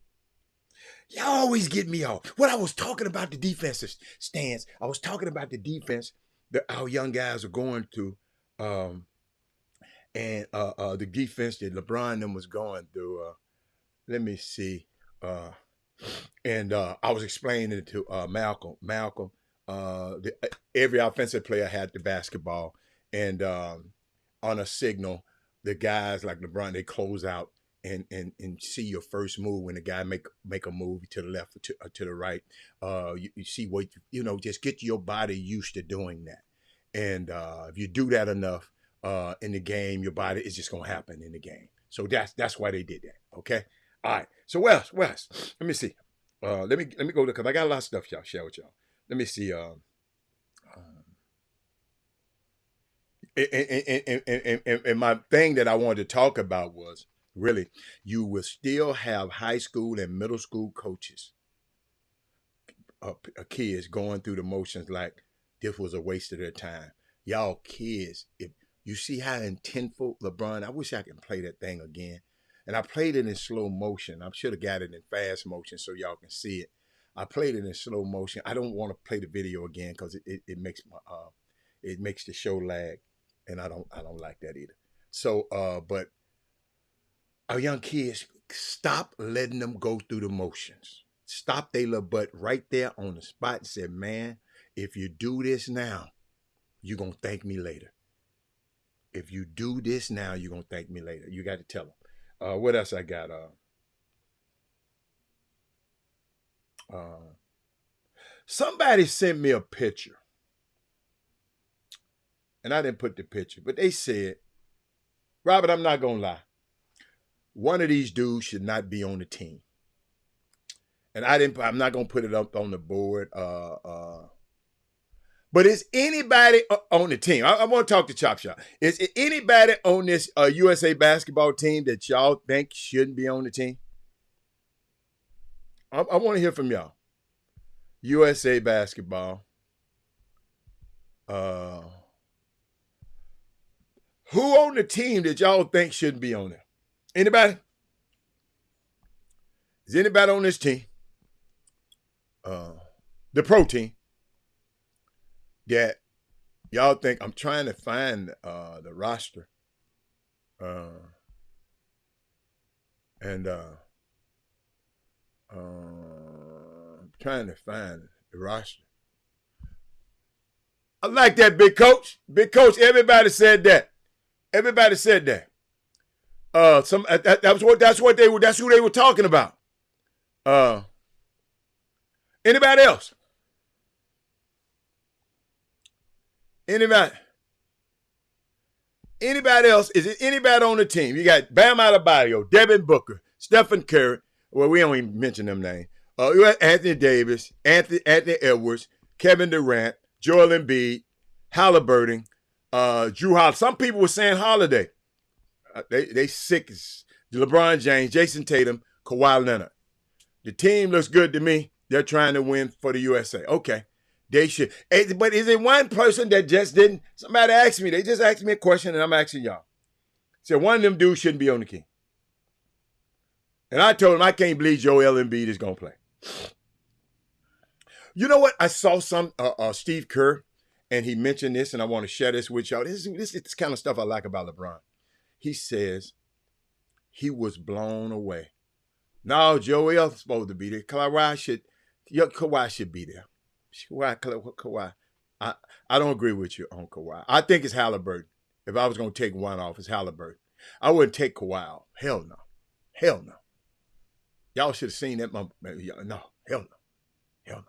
Y'all always get me off. When I was talking about the defensive stance, I was talking about the defense that our young guys are going through, and the defense that LeBron and them was going through. Let me see. And I was explaining it to Malcolm. Every offensive player had the basketball, and on a signal, the guys like LeBron, they close out and see your first move when the guy make a move to the left or to the right. You see what just get your body used to doing that, and if you do that enough in the game, your body is just gonna happen in the game. So that's why they did that. Okay. All right. So Wes, let me see. Let me go because I got a lot of stuff y'all share with y'all. Let me see. And my thing that I wanted to talk about was really you will still have high school and middle school coaches, kids going through the motions like this was a waste of their time. Y'all kids, if you see how intentful LeBron, I wish I could play that thing again. And I played it in slow motion. I should have got it in fast motion so y'all can see it. I played it in slow motion. I don't want to play the video again because it makes it makes the show lag, and I don't like that either. So, but our young kids, stop letting them go through the motions. Stop their little butt right there on the spot and say, man, if you do this now, you're gonna thank me later. If you do this now, you're gonna thank me later. You got to tell them. What else I got? Somebody sent me a picture. And I didn't put the picture, but they said, Robert, I'm not going to lie. One of these dudes should not be on the team. And I'm not going to put it up on the board. But is anybody on the team? I want to talk to Chop Shop. Is anybody on this USA basketball team that y'all think shouldn't be on the team? I want to hear from y'all. USA basketball. Who on the team that y'all think shouldn't be on there? Anybody? Is anybody on this team? The pro team. That y'all think I'm trying to find the roster, and I'm trying to find the roster. I like that, big coach. Big coach. Everybody said that. Everybody said that. That's who they were talking about. Anybody else? Anybody else? Is it anybody on the team? You got Bam Adebayo, Devin Booker, Stephen Curry. Well, we don't even mention them names. You got Anthony Davis, Anthony Edwards, Kevin Durant, Joel Embiid, Halliburton, Drew Holiday. Some people were saying Holiday. They sick as LeBron James, Jason Tatum, Kawhi Leonard. The team looks good to me. They're trying to win for the USA. Okay, they should. But is it one person that just didn't? Somebody asked me. They just asked me a question, and I'm asking y'all. Said one of them dudes shouldn't be on the team. And I told him I can't believe Joel Embiid is going to play. You know what? I saw some Steve Kerr, and he mentioned this, and I want to share this with y'all. This is the kind of stuff I like about LeBron. He says he was blown away. No, Joel's supposed to be there. Kawhi should be there. Kawhi. I don't agree with you on Kawhi. I think it's Halliburton. If I was going to take one off, it's Halliburton. I wouldn't take Kawhi off. Hell no. Hell no. Y'all should have seen that. No, hell no. Hell no.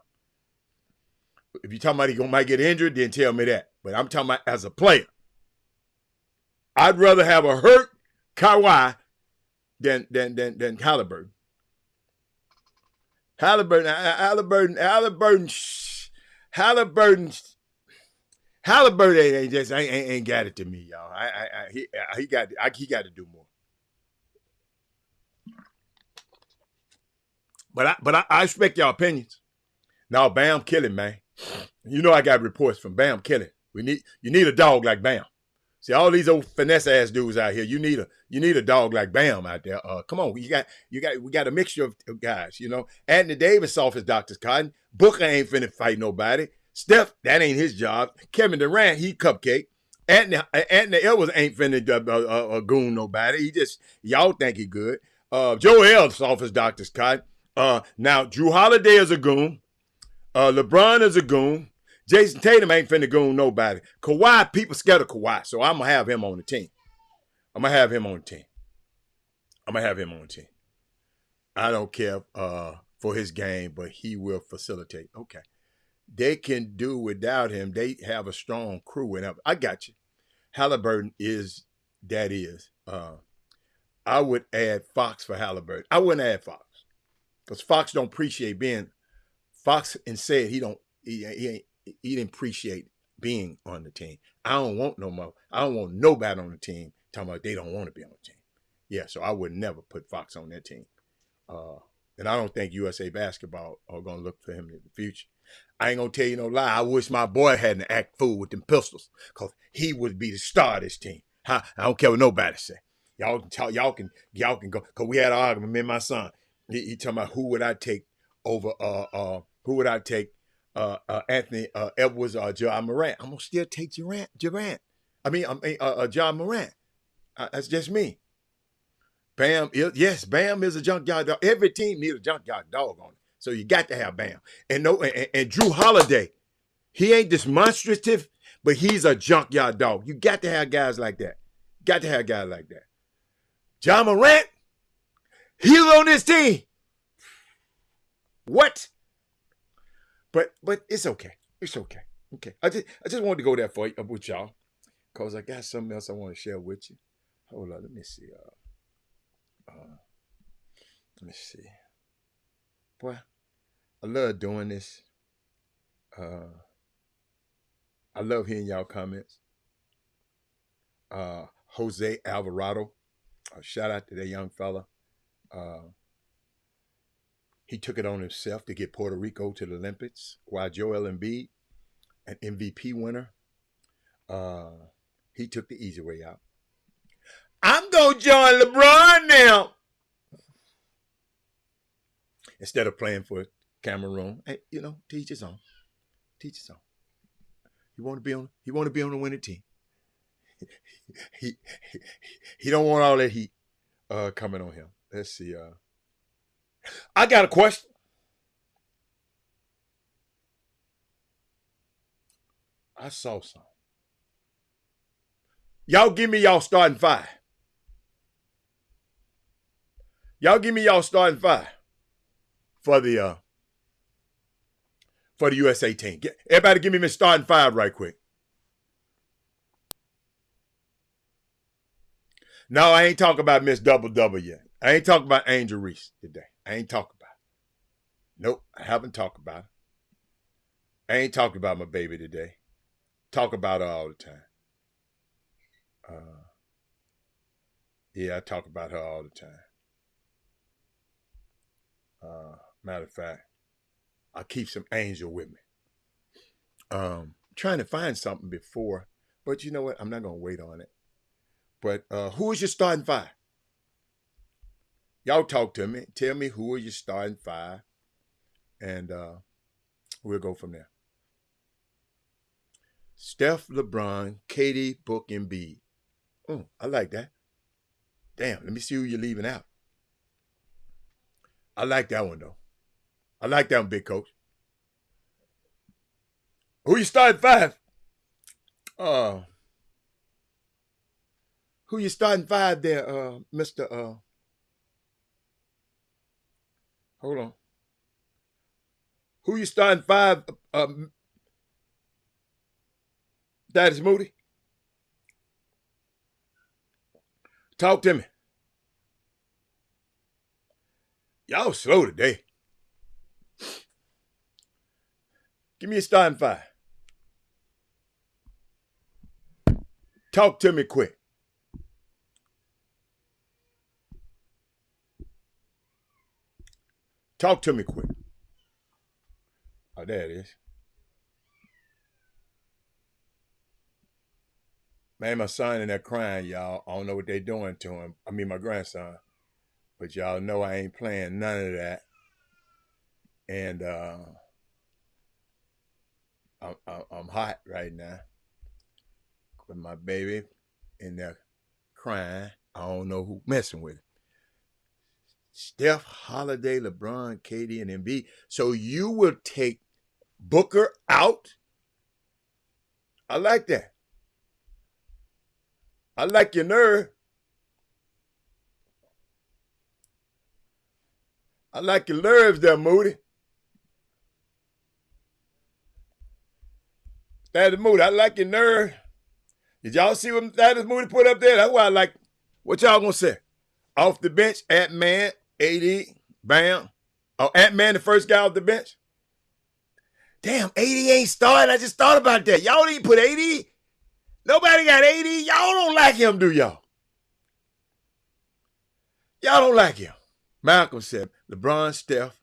If you're talking about he might get injured, then tell me that. But I'm talking about as a player. I'd rather have a hurt Kawhi than Halliburton. Halliburton ain't got it to me, y'all. He got to do more. But I respect y'all opinions. Now Bam killing, man. You know I got reports from Bam killing. You need a dog like Bam. See all these old finesse ass dudes out here. You need a dog like Bam out there. Come on, we got a mixture of guys. You know, Anthony Davis off his doctor's cotton. Booker ain't finna fight nobody. Steph, that ain't his job. Kevin Durant, he cupcake. Anthony Edwards ain't finna goon nobody. Y'all think he good. Joel's off his doctor's cotton. Now Drew Holiday is a goon. LeBron is a goon. Jason Tatum ain't finna goon nobody. Kawhi, people scared of Kawhi, so I'm gonna have him on the team. I don't care for his game, but he will facilitate. Okay. They can do without him. They have a strong crew. And I got you. Halliburton is. I would add Fox for Halliburton. I wouldn't add Fox. Because Fox don't appreciate being. Fox and said he didn't appreciate being on the team. I don't want no more. I don't want nobody on the team talking about they don't want to be on the team. Yeah, so I would never put Fox on that team. And I don't think USA Basketball are going to look for him in the future. I ain't going to tell you no lie. I wish my boy hadn't act fool with them pistols because he would be the star of this team. I don't care what nobody say. Y'all can go. Because we had an argument, me and my son. He talking about who would I take over, Anthony Edwards or John Morant. I'm going to still take John Morant. That's just me. Bam is a junkyard dog. Every team needs a junkyard dog on it. So you got to have Bam. And Drew Holiday, he ain't this monstrative, but he's a junkyard dog. You got to have guys like that. John Morant, he's on this team. What? But it's okay. Okay. I just wanted to go there with y'all because I got something else I want to share with you. Hold on, let me see. Boy, I love doing this. I love hearing y'all comments. Jose Alvarado, shout out to that young fella. He took it on himself to get Puerto Rico to the Olympics, while Joel Embiid, an MVP winner, he took the easy way out. I'm going to join LeBron now. Instead of playing for Cameroon, hey, teach his own. He want to be on the winning team. He don't want all that heat coming on him. Let's see. I got a question. I saw some. Y'all give me y'all starting five. For the USA team. Everybody give me my starting five right quick. No, I ain't talking about Miss Double Double yet. I ain't talking about Angel Reese today. I ain't talking about it. Nope, I haven't talked about it. I ain't talking about my baby today. Talk about her all the time. Uh, yeah, I talk about her all the time. Matter of fact, I keep some angel with me. Trying to find something before, but you know what? I'm not gonna wait on it. But who is your starting five? Y'all talk to me. Tell me who are your starting five, and we'll go from there. Steph, LeBron, Katie, Book, and Embiid. Oh, I like that. Damn, let me see who you're leaving out. I like that one though. I like that one, big coach. Who you starting five? Who you starting five there, Mr. Hold on. Who you starting five, That is Moody? Talk to me. Y'all slow today. Give me a starting five. Talk to me quick. Talk to me quick. Oh, there it is. Man, my son in there crying, y'all. I don't know what they doing to him. I mean, my grandson. But y'all know I ain't playing none of that. And I'm hot right now. With my baby in there crying. I don't know who messing with it. Steph, Holiday, LeBron, Katie, and Embiid. So you will take Booker out? I like that. I like your nerve. I like your nerves there, Moody. That is Moody. I like your nerve. Did y'all see what that is Moody put up there? That's why I like. What y'all gonna say? Off the bench, Ant-Man, AD, Bam. Oh, Ant-Man, the first guy off the bench. Damn, AD ain't starting. I just thought about that. Y'all didn't put AD. Nobody got AD. Y'all don't like him, do y'all? Y'all don't like him. Malcolm said, LeBron, Steph,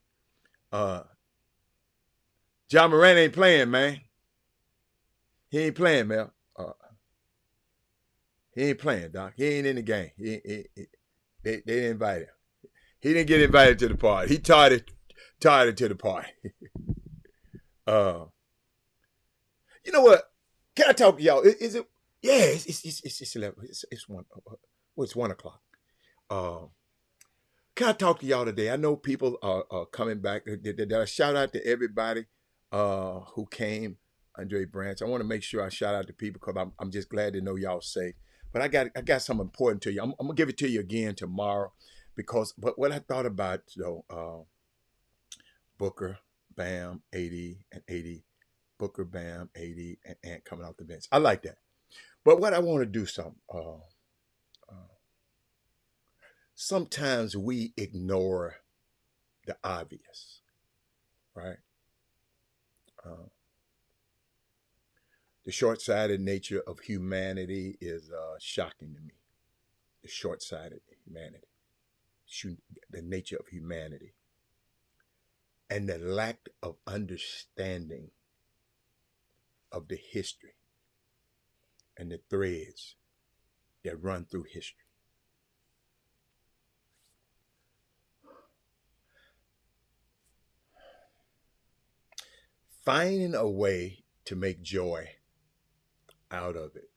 John Moran ain't playing, man. He ain't playing, man. He ain't playing, Doc. He ain't in the game. They didn't invite him. He didn't get invited to the party. He tied it to the party. You know what? Can I talk to y'all? Is it? Yeah, it's 11. It's 1. Well, it's 1 o'clock. Can I talk to y'all today? I know people are coming back. Shout out to everybody who came. Andre Branch. I want to make sure I shout out to people because I'm just glad to know y'all safe. But I got something important to you. I'm gonna give it to you again tomorrow because what I thought about though, Booker, Bam, AD, and AD, Booker, Bam, AD, and Ant coming off the bench. I like that. But what I want to do sometimes we ignore the obvious, right? The short-sighted nature of humanity is shocking to me. The short-sighted humanity, the nature of humanity, and the lack of understanding of the history and the threads that run through history. Finding a way to make joy out of it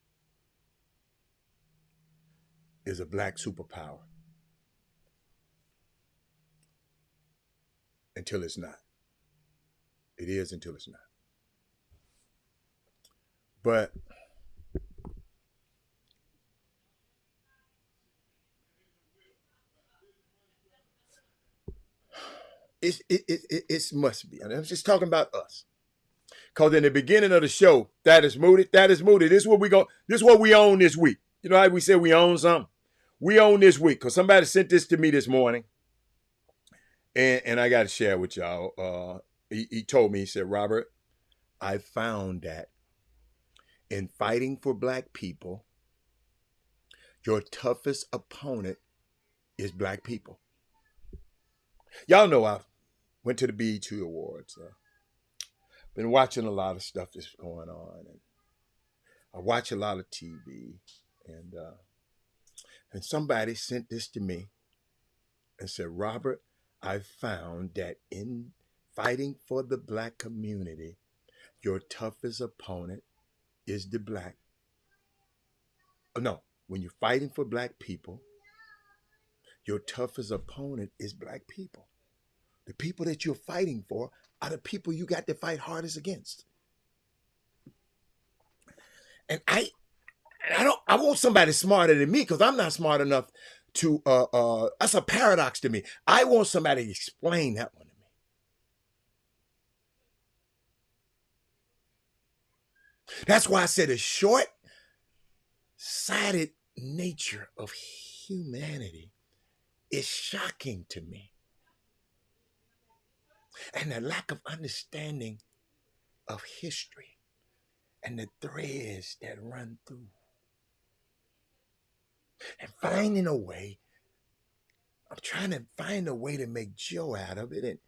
is a black superpower until it's not. It is until it's not. But it must be. I'm just talking about us. Because in the beginning of the show, that is Moody. This is what we own this week. You know how we say we own something? We own this week. Because somebody sent this to me this morning. And I got to share with y'all. He told me, he said, Robert, I found that in fighting for black people, your toughest opponent is black people. Y'all know I went to the BET Awards. Been watching a lot of stuff that's going on, and I watch a lot of TV, and somebody sent this to me and said, Robert, I found that in fighting for the black community, your toughest opponent is the black. Oh, no, when you're fighting for black people, your toughest opponent is black people. The people that you're fighting for are the people you got to fight hardest against. And I want somebody smarter than me, because I'm not smart enough to that's a paradox to me. I want somebody to explain that one to me. That's why I said the short-sighted nature of humanity is shocking to me. And the lack of understanding of history and the threads that run through. And finding a way, I'm trying to find a way to make Joe out of it. And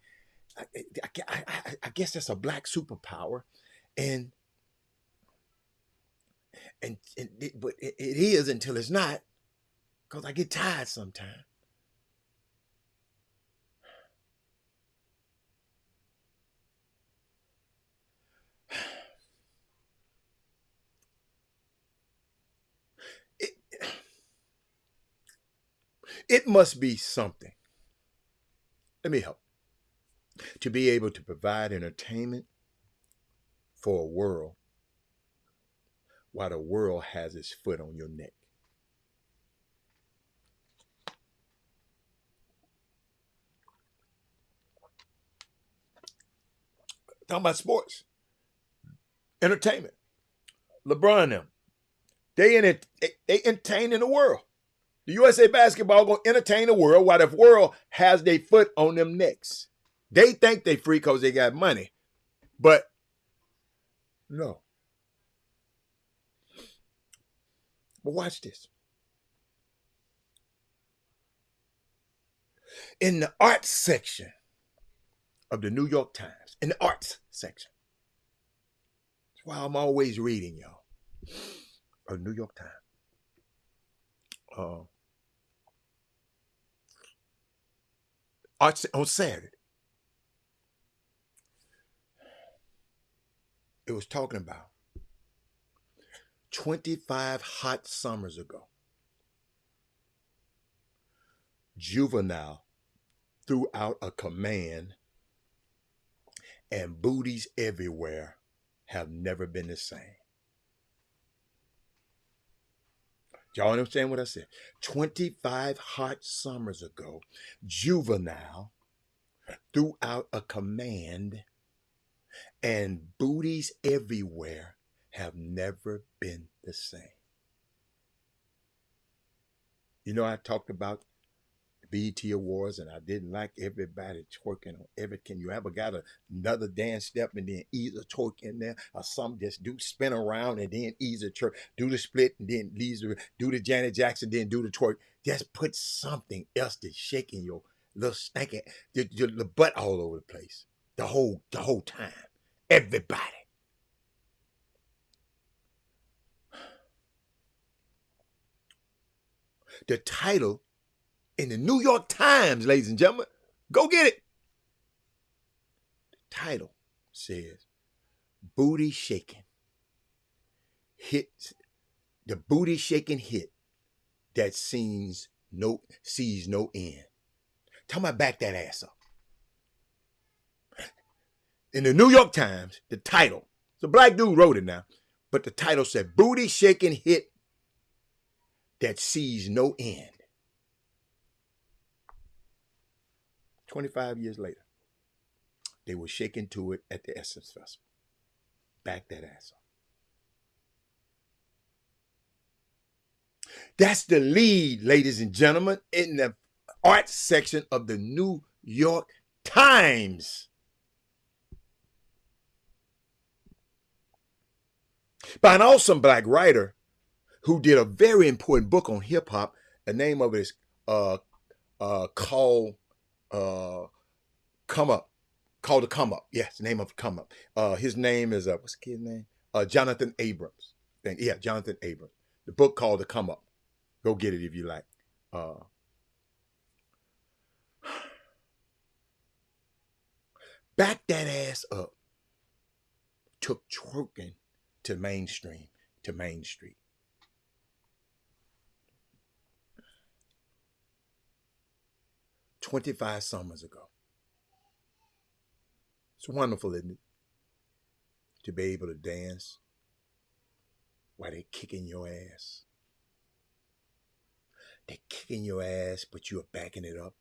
I guess that's a black superpower. But it is until it's not, because I get tired sometimes. It must be something. Let me help. To be able to provide entertainment for a world while the world has its foot on your neck. Talking about sports, entertainment. LeBron them, they entertain in the world. The USA basketball going to entertain the world while the world has their foot on them necks. They think they free because they got money. But no. But watch this. In the arts section of the New York Times, in the arts section, that's why I'm always reading, y'all, of New York Times. Arts on Saturday. It was talking about 25 hot summers ago. Juvenile threw out a command, and booties everywhere have never been the same. Y'all understand what I said? 25 hot summers ago, Juvenile threw out a command, and booties everywhere have never been the same. You know, I talked about the BET Awards, and I didn't like everybody twerking on everything. You ever got another dance step and then either twerk in there, or some just do spin around and then either twerk, do the split and then do the Janet Jackson, then do the twerk. Just put something else that's shaking your little stinking the butt all over the place the whole time. Everybody. The title in the New York Times, ladies and gentlemen, go get it. The title says, Booty Shaking. Hit, the booty shaking hit that sees no end. Tell me, back that ass up. In the New York Times, the title, it's a black dude wrote it now, but the title said, Booty Shaking Hit that sees no end. 25 years later, they were shaking to it at the Essence Festival. Back that ass up. That's the lead, ladies and gentlemen, in the arts section of the New York Times. by an awesome black writer who did a very important book on hip hop. The name of it is called Come Up. Called the Come Up. Yes, the name of Come Up. His name is what's the kid's name? Jonathan Abrams. Yeah, Jonathan Abrams. The book called the Come Up. Go get it if you like. Back that ass up. Took twerking to mainstream, to Main Street. "25 summers ago. It's wonderful, isn't it? To be able to dance while they're kicking your ass. They're kicking your ass, but you are backing it up.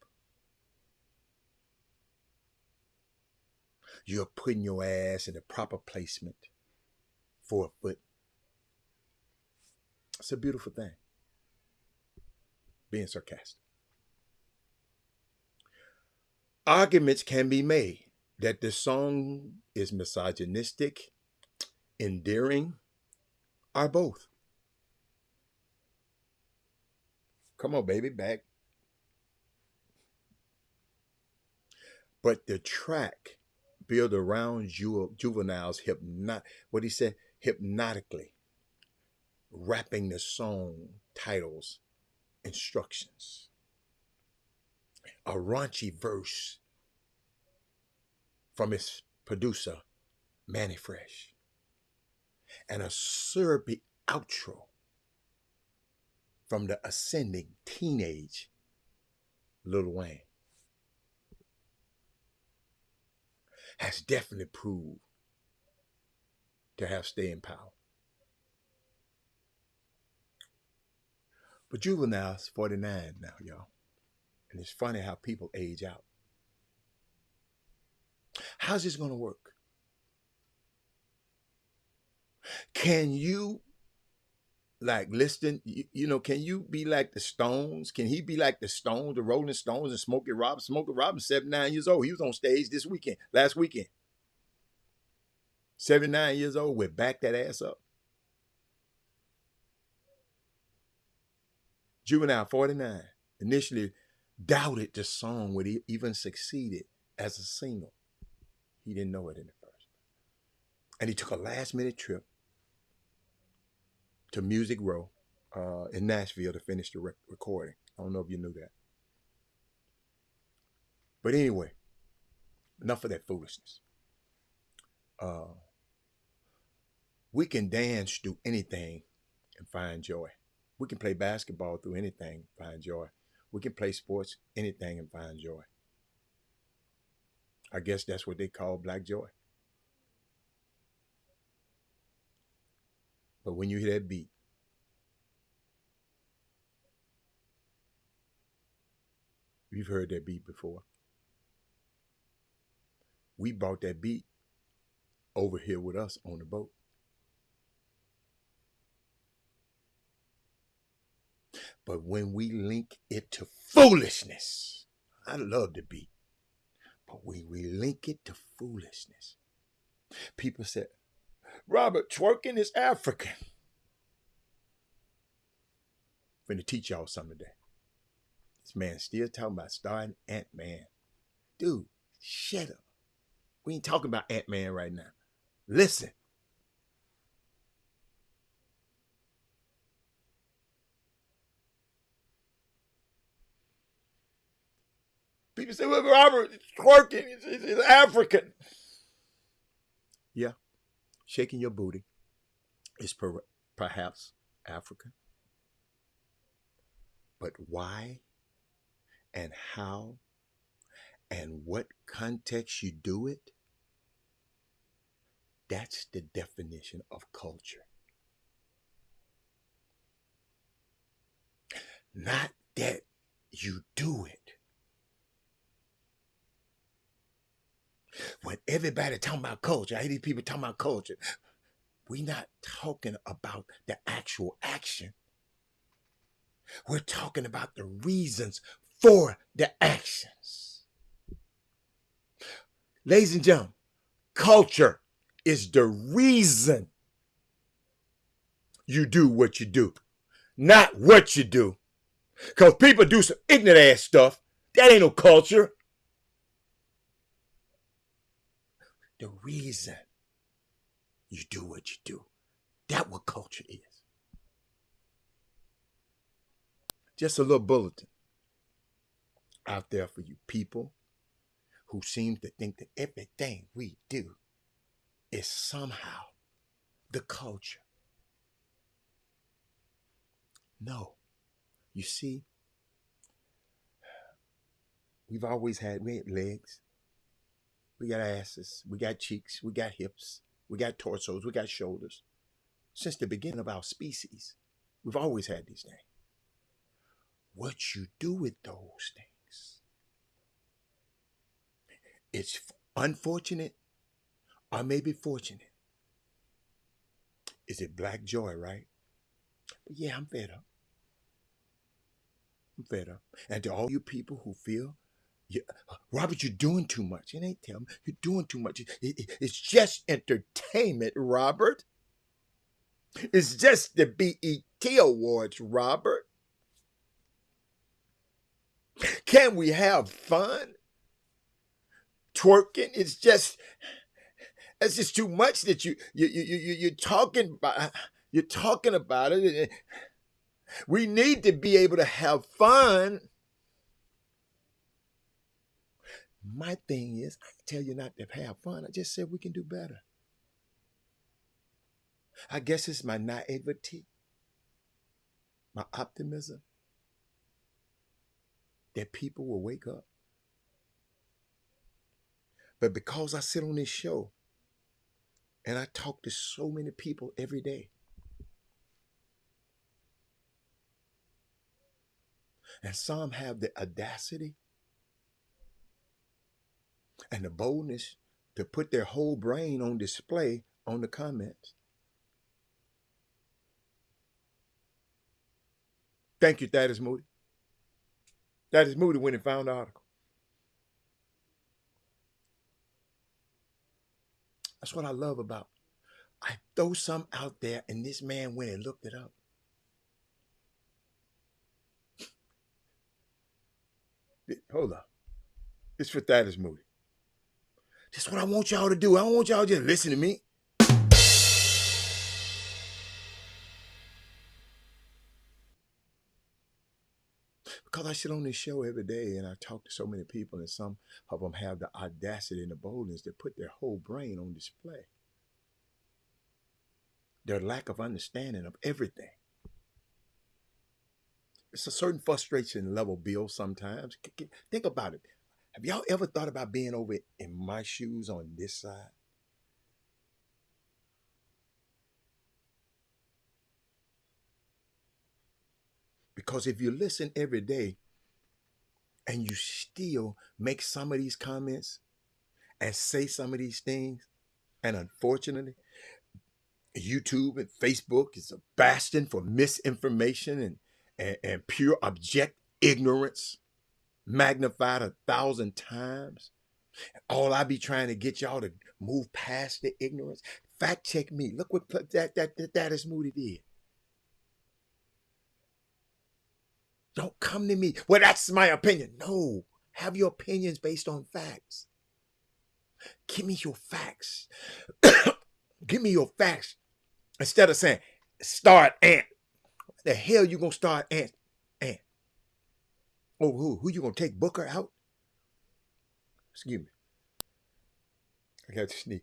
You're putting your ass in the proper placement for a foot. It's a beautiful thing. Being sarcastic. Arguments can be made that the song is misogynistic, endearing, or both. Come on, baby, back. But the track built around Juvenile's hypnotically rapping the song titles, instructions, a raunchy verse from his producer, Manny Fresh, and a syrupy outro from the ascending teenage Lil Wayne has definitely proved to have staying power. But Juvenile's 49 now, y'all. And it's funny how people age out. How's this going to work? Can you listen, can you be like the Stones? Can he be like the Stones, the Rolling Stones, and Smokey Robinson? Smokey Robinson, 79 years old. He was on stage last weekend. 79 years old, with Back That Ass Up. Juvenile, 49, initially doubted the song would even succeeded as a single. He didn't know it in the first. And he took a last-minute trip to Music Row in Nashville to finish the recording. I don't know if you knew that. But anyway, enough of that foolishness. We can dance through anything and find joy. We can play basketball through anything and find joy. We can play sports, anything, and find joy. I guess that's what they call black joy. But when you hear that beat, you've heard that beat before. We brought that beat over here with us on the boat. But when we link it to foolishness, I love the beat, but when we link it to foolishness, people say, Robert, twerking is African. I'm going to teach y'all something today. This man still talking about starting Ant-Man. Dude, shut up. We ain't talking about Ant-Man right now. Listen. People say, well, Robert, it's twerking. It's African. Yeah. Shaking your booty is perhaps African. But why and how and what context you do it, that's the definition of culture. Not that you do it. When everybody talking about culture, I hear these people talking about culture. We're not talking about the actual action. We're talking about the reasons for the actions. Ladies and gentlemen, culture is the reason you do what you do, not what you do. Because people do some ignorant ass stuff. That ain't no culture. The reason you do what you do, that's what culture is. Just a little bulletin out there for you people who seem to think that everything we do is somehow the culture. No. You see, we had legs, we got asses, we got cheeks, we got hips, we got torsos, we got shoulders. Since the beginning of our species, we've always had these things. What you do with those things, it's unfortunate or maybe fortunate. Is it black joy, right? But yeah, I'm fed up. I'm fed up. And to all you people who feel, Robert, you're doing too much. It ain't them. You're doing too much. It's just entertainment, Robert. It's just the BET Awards, Robert. Can we have fun? Twerking? It's just too much that you're talking about. You're talking about it. We need to be able to have fun. My thing is, I tell you not to have fun. I just said we can do better. I guess it's my naivety, my optimism, that people will wake up. But because I sit on this show and I talk to so many people every day, and some have the audacity and the boldness to put their whole brain on display on the comments. Thank you, Thaddeus Moody. Thaddeus Moody went and found the article. That's what I love about. I throw some out there and this man went and looked it up. Hold on. It's for Thaddeus Moody. This is what I want y'all to do. I don't want y'all to just listen to me. Because I sit on this show every day and I talk to so many people, and some of them have the audacity and the boldness to put their whole brain on display. Their lack of understanding of everything. It's a certain frustration level, Bill, sometimes. Think about it. Have y'all ever thought about being over in my shoes on this side? Because if you listen every day and you still make some of these comments and say some of these things, and unfortunately, YouTube and Facebook is a bastion for misinformation and pure abject ignorance, magnified 1,000 times. All I be trying to get y'all to move past the ignorance. Fact check me. Look what that is Moody did. Don't come to me. Well, that's my opinion. No, have your opinions based on facts. Give me your facts. Give me your facts. Instead of saying, start ant. What the hell you gonna start ant? Oh, who you gonna take Booker out? Excuse me. I got to sneeze.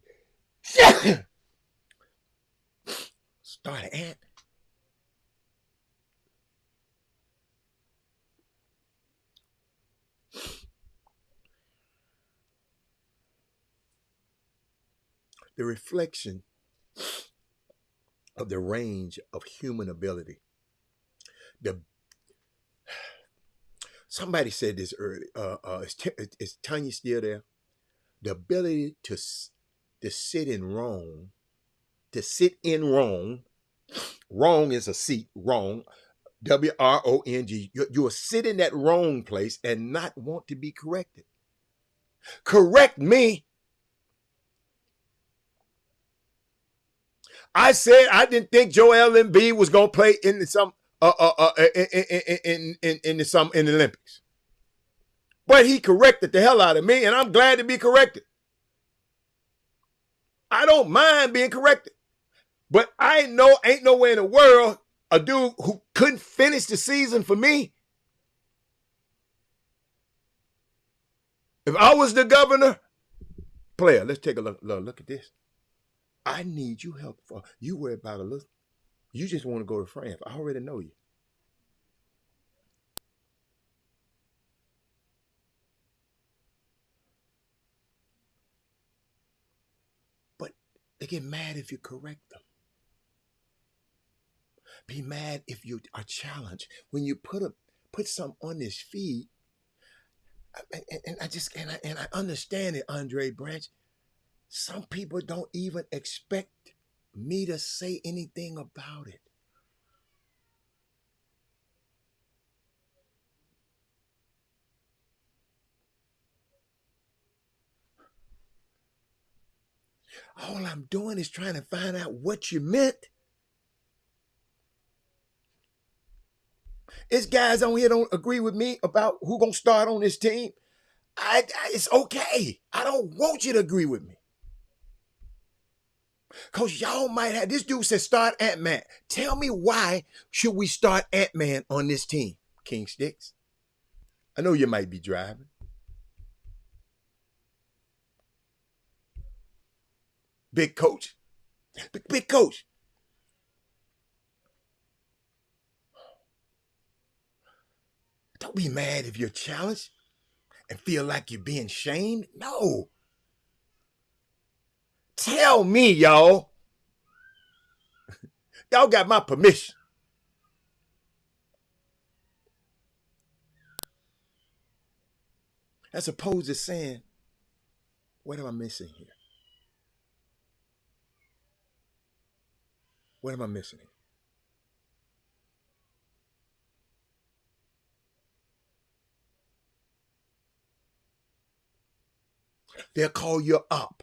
Start an ant. The reflection of the range of human ability. Somebody said this earlier. Is Tanya still there? The ability to sit in wrong, to sit in wrong. Wrong is a seat, wrong. W-R-O-N-G. You'll sit in that wrong place and not want to be corrected. Correct me. I said I didn't think Joel Embiid was gonna play in some in the Olympics. But he corrected the hell out of me, and I'm glad to be corrected. I don't mind being corrected. But I know ain't nowhere in the world a dude who couldn't finish the season for me. If I was the governor, player, let's take a look at this. I need you help for you worry about a little. You just want to go to France. I already know you. But they get mad if you correct them. Be mad if you are challenged. When you put some on this feed, and I understand it, Andre Branch. Some people don't even expect me to say anything about it. All I'm doing is trying to find out what you meant. It's guys on here don't agree with me about who gonna start on this team. It's okay. I don't want you to agree with me. Because y'all might have, this dude said start Ant-Man. Tell me why should we start Ant-Man on this team, King Sticks? I know you might be driving. Big coach. Big coach. Don't be mad if you're challenged and feel like you're being shamed. No. Tell me, y'all. Y'all got my permission. As opposed to saying, what am I missing here? What am I missing here? They'll call you up.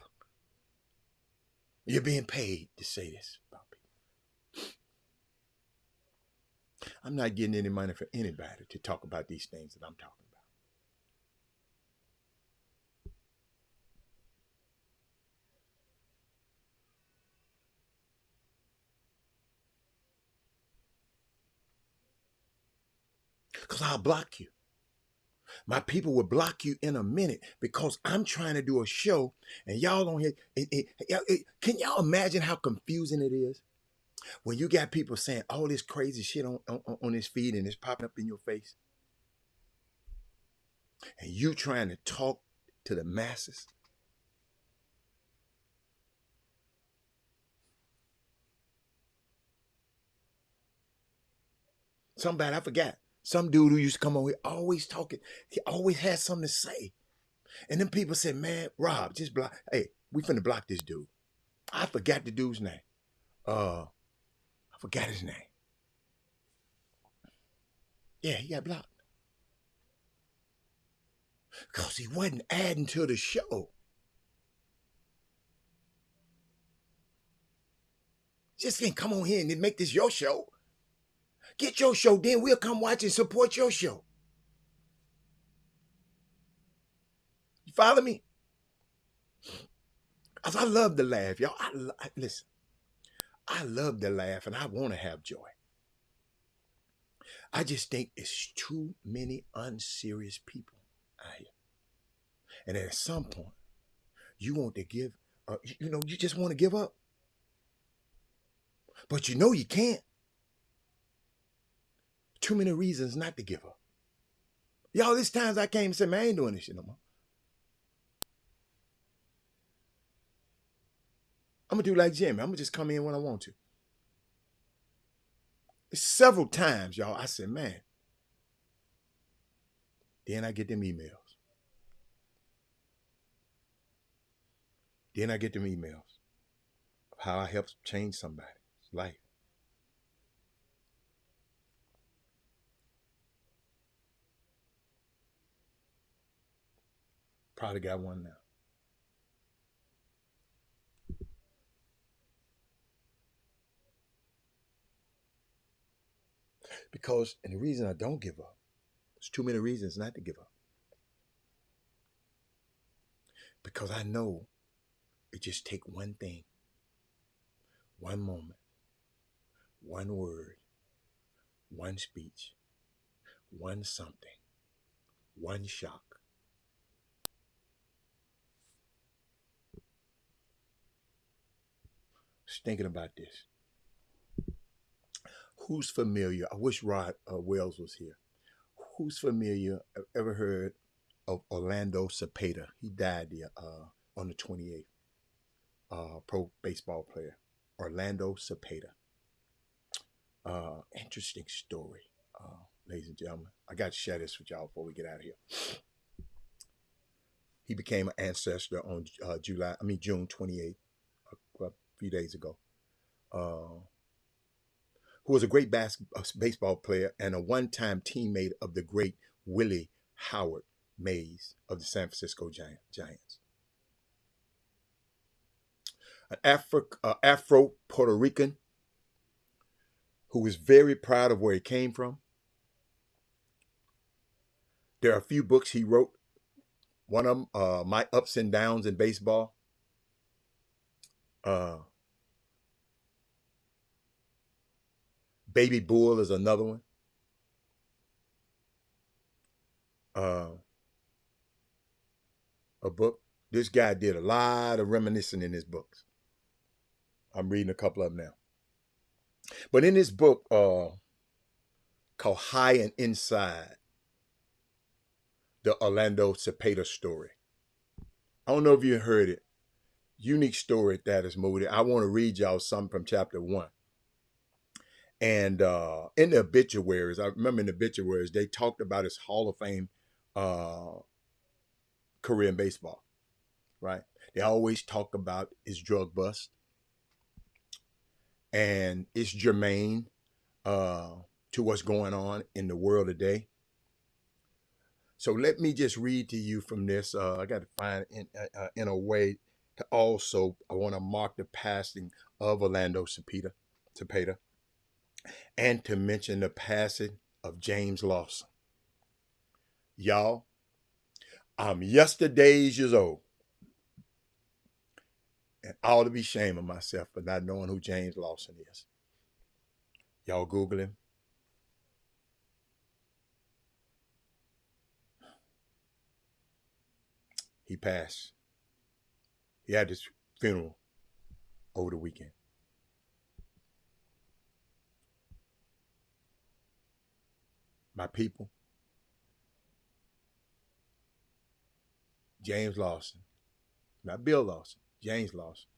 You're being paid to say this about people. I'm not getting any money for anybody to talk about these things that I'm talking about. Because I'll block you. My people will block you in a minute because I'm trying to do a show and y'all don't hear. Can y'all imagine how confusing it is when you got people saying all this crazy shit on this feed and it's popping up in your face? And you trying to talk to the masses? Somebody, I forgot. Some dude who used to come over here always talking. He always had something to say. And then people said, man, Rob, just block. Hey, we finna block this dude. I forgot the dude's name. I forgot his name. Yeah, he got blocked. Because he wasn't adding to the show. Just can't come on here and make this your show. Get your show, then we'll come watch and support your show. You follow me? Because I love to laugh, y'all. Listen, I love to laugh and I want to have joy. I just think it's too many unserious people out here. And at some point, you want to give, you just want to give up. But you know you can't. Too many reasons not to give up. Y'all, there's times I came and said, man, I ain't doing this shit no more. I'm going to do like Jimmy. I'm going to just come in when I want to. Several times, y'all, I said, man. Then I get them emails. Then I get them emails of how I helped change somebody's life. Probably got one now. Because, and the reason I don't give up, there's too many reasons not to give up. Because I know it just take one thing, one moment, one word, one speech, one something, one shock. Just thinking about this. Who's familiar? I wish Rod Wells was here. Who's familiar? Ever heard of Orlando Cepeda? He died on the 28th. Pro baseball player, Orlando Cepeda. Interesting story, ladies and gentlemen. I got to share this with y'all before we get out of here. He became an ancestor on June 28th, a few days ago. Who was a great baseball player and a one-time teammate of the great Willie Howard Mays of the San Francisco Giants. An Afro-Puerto Rican who was very proud of where he came from. There are a few books he wrote. One of them, My Ups and Downs in Baseball. Baby Bull is another one. A book. This guy did a lot of reminiscing in his books. I'm reading a couple of them now. But in this book called High and Inside, the Orlando Cepeda story. I don't know if you heard it. Unique story that is moved. I want to read y'all something from chapter 1. And in the obituaries, I remember in the obituaries, they talked about his Hall of Fame career in baseball, right? They always talk about his drug bust. And it's germane to what's going on in the world today. So let me just read to you from this. I got to find in a way to also, I want to mark the passing of Orlando Cepeda, and to mention the passing of James Lawson. Y'all, I'm yesterday's years old. And I ought to be ashamed of myself for not knowing who James Lawson is. Y'all Google him. He passed. He had his funeral over the weekend. My people, James Lawson, not Bill Lawson, James Lawson,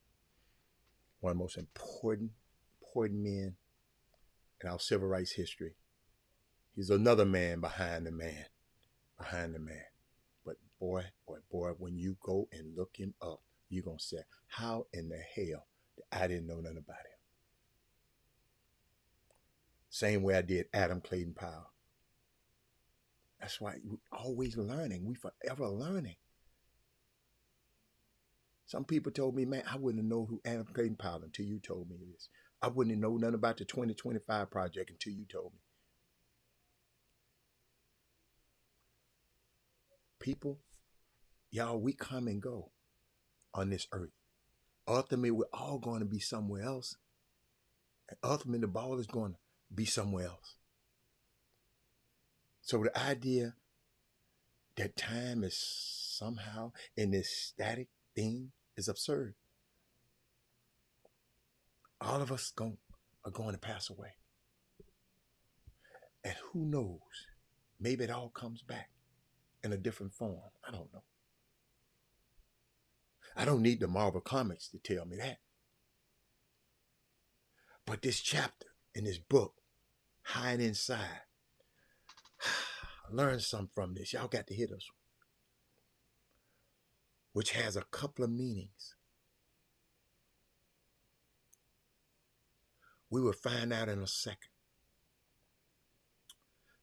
one of the most important men in our civil rights history. He's another man behind the man. But boy, when you go and look him up, you're going to say, how in the hell I didn't know nothing about him? Same way I did Adam Clayton Powell. That's why we're always learning. We forever learning. Some people told me, man, I wouldn't know who Adam Clayton Powell until you told me this. I wouldn't know nothing about the 2025 project until you told me. People, y'all, we come and go on this earth. Ultimately, we're all going to be somewhere else. And ultimately, the ball is going to be somewhere else. So the idea that time is somehow in this static thing is absurd. All of us are going to pass away. And who knows? Maybe it all comes back in a different form. I don't know. I don't need the Marvel Comics to tell me that. But this chapter in this book, High and Inside, I learned something from this. Y'all got to hear this one, which has a couple of meanings. We will find out in a second.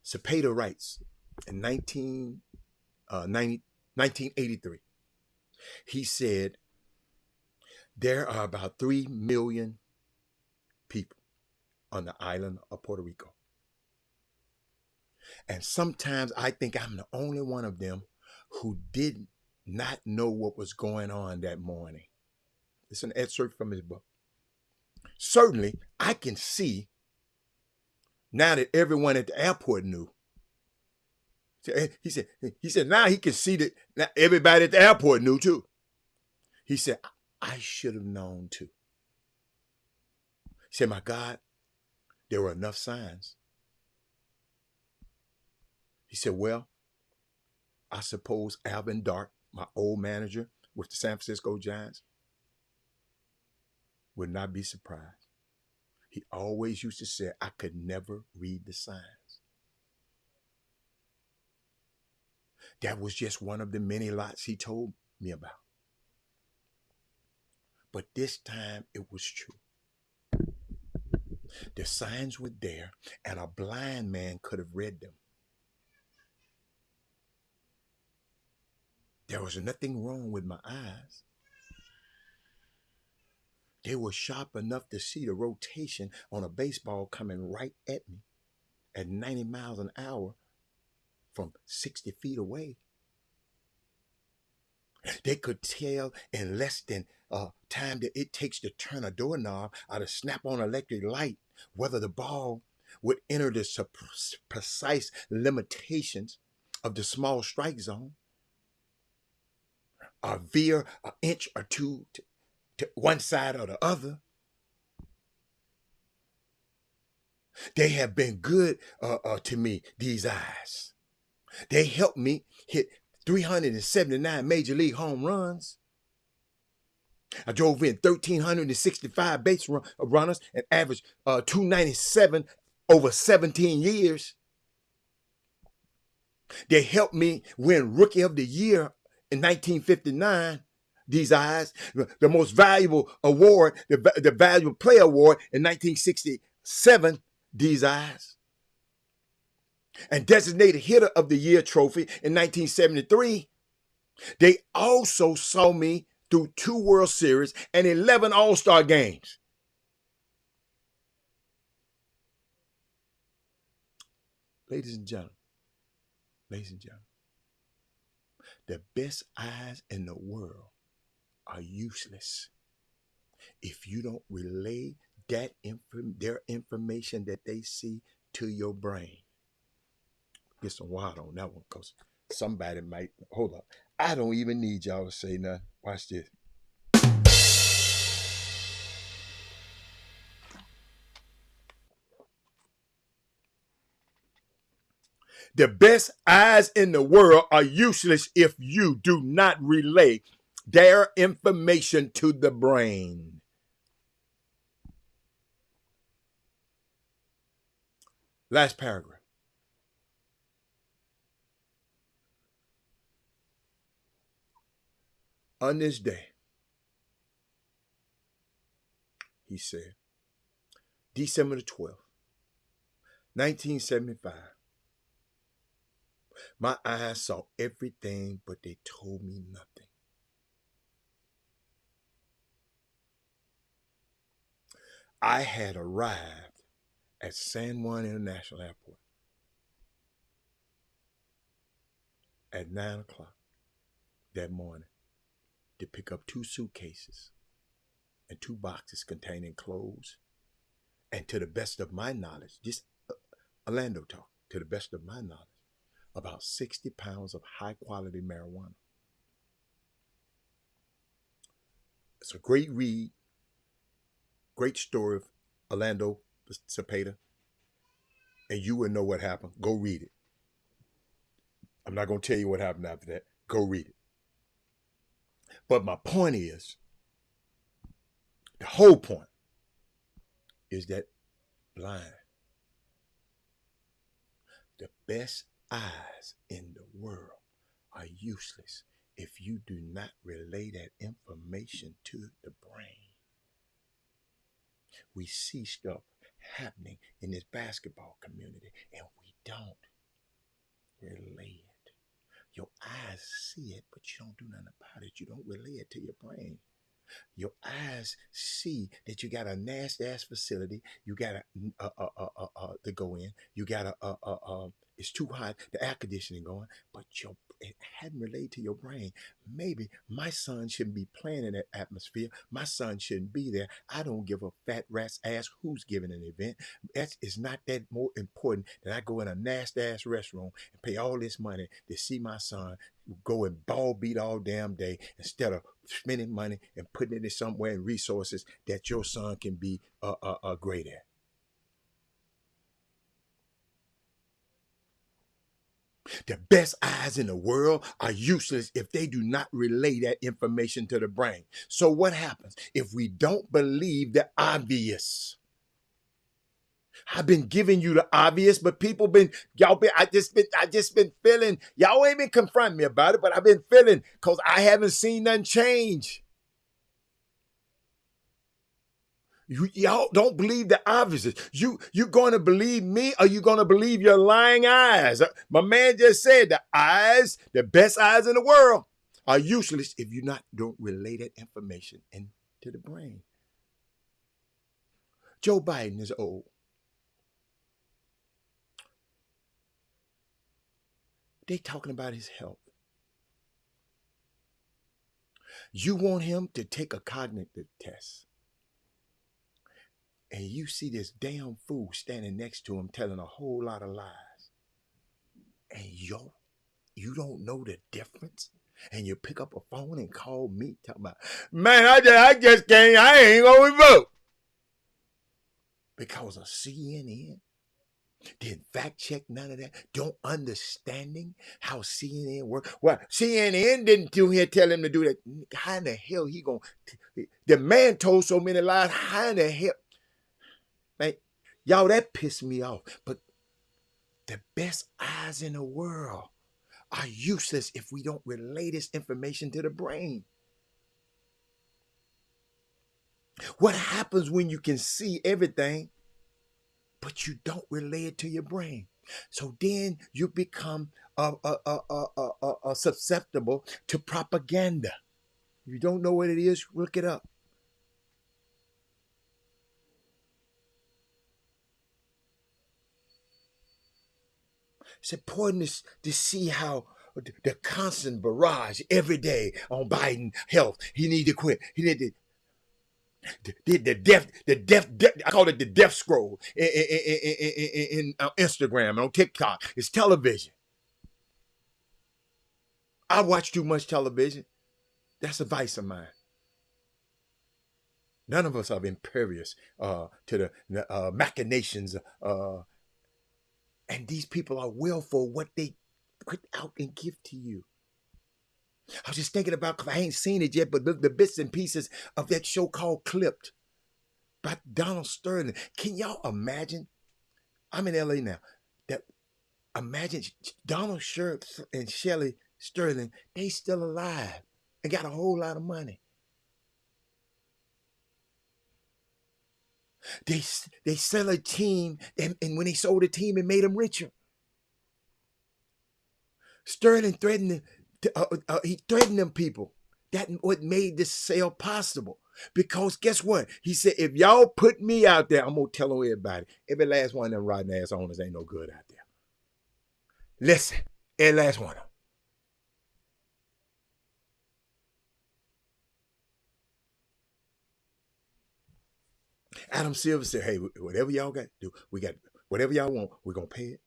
Cepeda writes in 1983, he said, there are about 3 million people on the island of Puerto Rico. And sometimes I think I'm the only one of them who did not know what was going on that morning. It's an excerpt from his book. Certainly, I can see now that everyone at the airport knew. He said, now he can see that now everybody at the airport knew too. He said, I should have known too. He said, my God, there were enough signs. He said, well, I suppose Alvin Dark, my old manager with the San Francisco Giants, would not be surprised. He always used to say, I could never read the signs. That was just one of the many lots he told me about. But this time it was true. The signs were there, and a blind man could have read them. There was nothing wrong with my eyes. They were sharp enough to see the rotation on a baseball coming right at me at 90 miles an hour from 60 feet away. They could tell in less than time that it takes to turn a doorknob or to snap on an electric light whether the ball would enter the precise limitations of the small strike zone or veer an inch or two to one side or the other. They have been good to me, these eyes. They helped me hit 379 major league home runs. I drove in 1,365 base runners and averaged 297 over 17 years. They helped me win Rookie of the Year in 1959. These eyes, the most valuable award, the Valuable Player Award in 1967. These eyes, and Designated Hitter of the Year trophy in 1973. They also saw me through 2 World Series and 11 All-Star games. Ladies and gentlemen, the best eyes in the world are useless if you don't relay their information that they see to your brain. Get some water on that one, because somebody might, hold up. I don't even need y'all to say nothing. Watch this. The best eyes in the world are useless if you do not relay their information to the brain. Last paragraph. On this day, he said, December the 12th, 1975, my eyes saw everything, but they told me nothing. I had arrived at San Juan International Airport at 9 o'clock that morning to pick up 2 suitcases and 2 boxes containing clothes. And to the best of my knowledge, just Orlando talk, to the best of my knowledge, about 60 pounds of high-quality marijuana. It's a great read, great story of Orlando Cepeda, and you will know what happened. Go read it. I'm not going to tell you what happened after that. Go read it. But my point is, the whole point is that blind, the best eyes in the world are useless if you do not relay that information to the brain. We see stuff happening in this basketball community and we don't relay it. Your eyes see it, but you don't do nothing about it. You don't relay it to your brain. Your eyes see that you got a nasty ass facility. You got to go in. You got it's too hot, the air conditioning going, but it hadn't related to your brain. Maybe my son shouldn't be playing in that atmosphere. My son shouldn't be there. I don't give a fat rat's ass who's giving an event. It's not that more important that I go in a nasty ass restaurant and pay all this money to see my son go and ball beat all damn day instead of spending money and putting it in somewhere in resources that your son can be great at. The best eyes in the world are useless if they do not relay that information to the brain. So what happens if we don't believe the obvious? I've been giving you the obvious, but I just been feeling, y'all ain't been confronting me about it, but I've been feeling because I haven't seen nothing change. Y'all don't believe the obvious. You going to believe me or you going to believe your lying eyes? My man just said the best eyes in the world are useless if you don't relay that information into the brain. Joe Biden is old. They talking about his health. You want him to take a cognitive test. And you see this damn fool standing next to him telling a whole lot of lies. And you don't know the difference? And you pick up a phone and call me talking about, man, I just can't, I ain't gonna vote. Because of CNN. Didn't fact check none of that. Don't understanding how CNN works. Well, CNN didn't do here tell him to do that. How in the hell he gonna? The man told so many lies. How in the hell? Man, y'all, that pissed me off. But the best eyes in the world are useless if we don't relay this information to the brain. What happens when you can see everything, but you don't relay it to your brain? So then you become susceptible to propaganda. If you don't know what it is, look it up. It's important to see how the constant barrage every day on Biden health. He need to quit. He need to. The death, I call it the death scroll in Instagram and on TikTok. It's television. I watch too much television. That's a vice of mine. None of us are impervious to the machinations. And these people are willful what they put out and give to you. I was just thinking about, because I ain't seen it yet, but the bits and pieces of that show called Clipped by Donald Sterling. Can y'all imagine? I'm in LA now. Imagine Donald and Shelley Sterling, they still alive and got a whole lot of money. They sell a team, and when they sold the team, it made them richer. Sterling threatened he threatened them people. That's what made this sale possible. Because guess what? He said, if y'all put me out there, I'm going to tell everybody. Every last one of them rotten ass owners ain't no good out there. Listen, every last one of them. Adam Silver said, hey, whatever y'all got to do, we got whatever y'all want, we're going to pay it.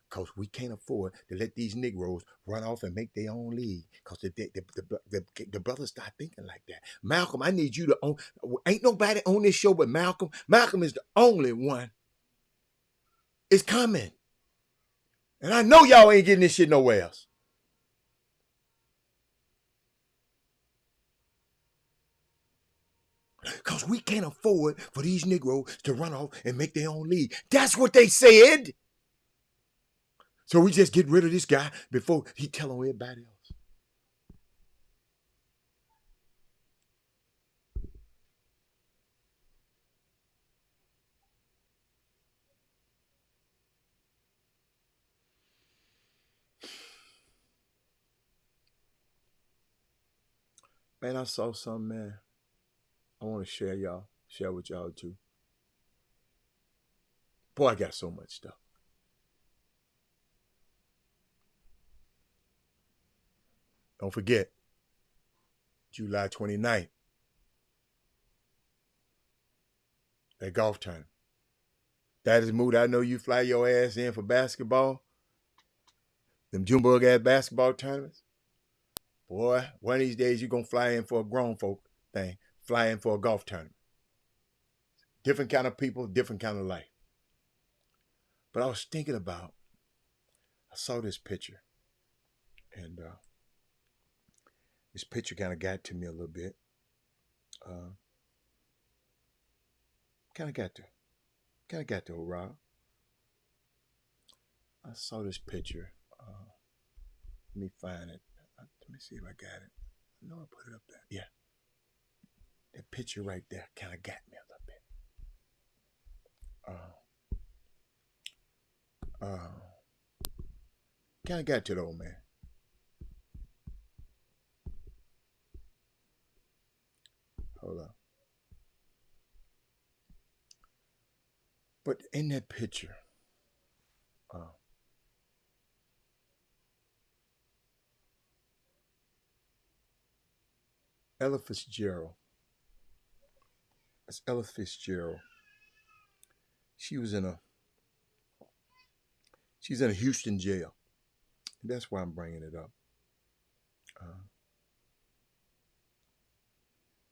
Because we can't afford to let these Negroes run off and make their own league. Because the brothers start thinking like that. Malcolm, I need you to own. Ain't nobody on this show but Malcolm. Malcolm is the only one. It's coming. And I know y'all ain't getting this shit nowhere else. Because we can't afford for these Negroes to run off and make their own league. That's what they said. So we just get rid of this guy before he tell on everybody else. Man, I saw something, man. I want to share with y'all too. Boy, I got so much stuff. Don't forget, July 29th, that golf tournament. That is mood. I know you fly your ass in for basketball. Them Junebug ass basketball tournaments. Boy, one of these days you're going to fly in for a grown folk thing. Fly in for a golf tournament. Different kind of people, different kind of life. But I was thinking about, I saw this picture. And this picture kind of got to me a little bit. Kind of got to Rob. I saw this picture. Let me find it. Let me see if I got it. I know I put it up there. Yeah. That picture right there kind of got me a little bit. Kind of got to the old man. Hold on. But in that picture, Ella Fitzgerald. That's Ella Fitzgerald. She's in a Houston jail. And that's why I'm bringing it up.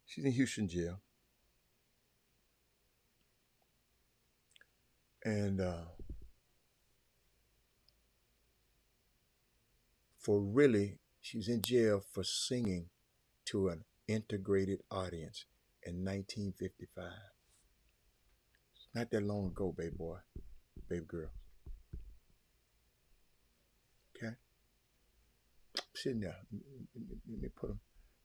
She's in Houston jail. And she's in jail for singing to an integrated audience in 1955. It's not that long ago, baby boy, baby girl. Okay? Sitting there. Let me put them.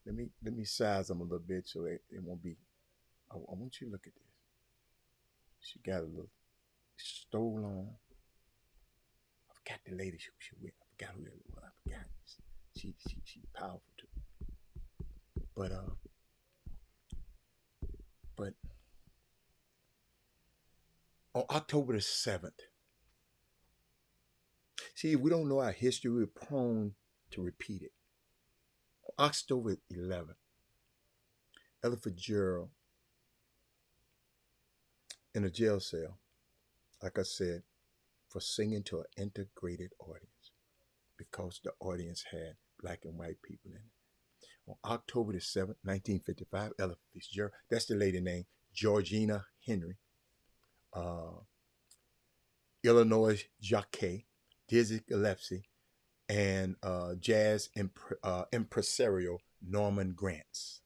Let me size them a little bit so it won't be. I want you to look at this. She got a little stole on. I forgot the lady she with. I forgot who that was. I forgot. She's powerful too. But on October the 7th, see, if we don't know our history, we're prone to repeat it. On October 11th, Ella Fitzgerald in a jail cell, like I said, for singing to an integrated audience because the audience had black and white people in it. On October the 7th, 1955, Ella Fitzgerald, that's the lady named Georgina Henry, Illinois Jacquet, Dizzy Gillespie, and jazz impresario Norman Granz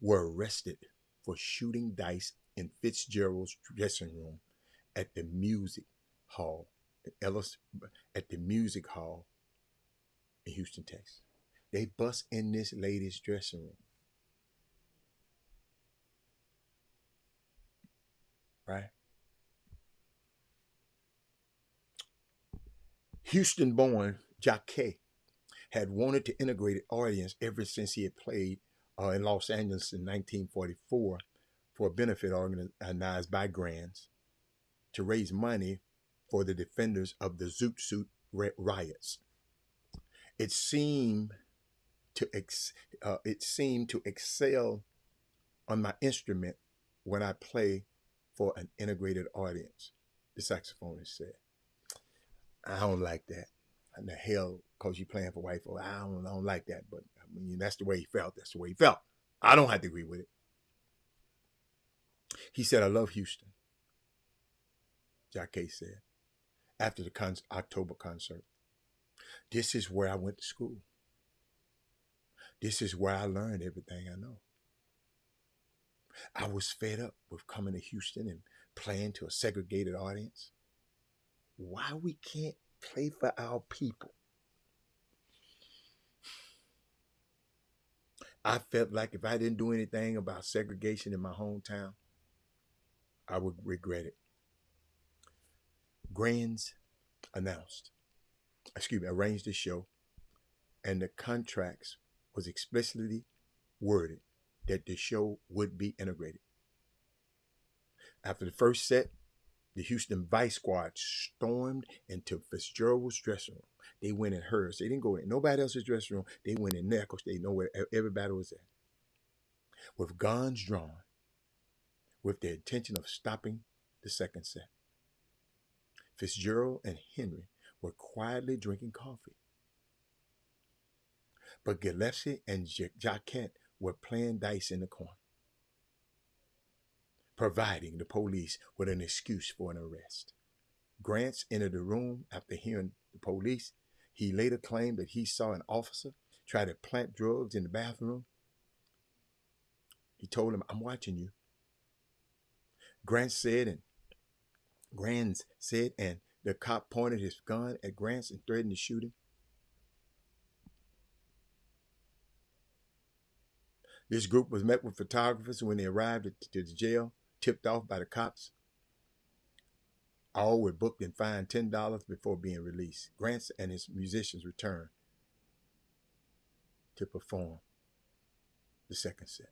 were arrested for shooting dice in Fitzgerald's dressing room at the music hall in Houston, Texas. They bust in this lady's dressing room. Right? Houston-born Jacquet had wanted to integrate an audience ever since he had played in Los Angeles in 1944 for a benefit organized by Granz to raise money for the defenders of the Zoot Suit riots. It seemed to excel on my instrument when I play for an integrated audience, the saxophonist said. I don't like that. And the hell, because you're playing for white folks, I don't like that. But I mean, that's the way he felt. That's the way he felt. I don't have to agree with it. He said, I love Houston, Jacquet said, after the October concert. This is where I went to school. This is where I learned everything I know. I was fed up with coming to Houston and playing to a segregated audience. Why we can't play for our people? I felt like if I didn't do anything about segregation in my hometown, I would regret it. Granz arranged the show, and the contracts was explicitly worded that the show would be integrated. After the first set, the Houston Vice Squad stormed into Fitzgerald's dressing room. They went in hers. They didn't go in nobody else's dressing room. They went in there because they know where everybody was at. With guns drawn, with the intention of stopping the second set. Fitzgerald and Henry were quietly drinking coffee. But Gillespie and Jacquet were playing dice in the corner, providing the police with an excuse for an arrest. Grants entered the room after hearing the police. He later claimed that he saw an officer try to plant drugs in the bathroom. He told him, "I'm watching you." Grants said, and the cop pointed his gun at Grants and threatened to shoot him. This group was met with photographers when they arrived at the jail, tipped off by the cops. All were booked and fined $10 before being released. Grants and his musicians returned to perform the second set.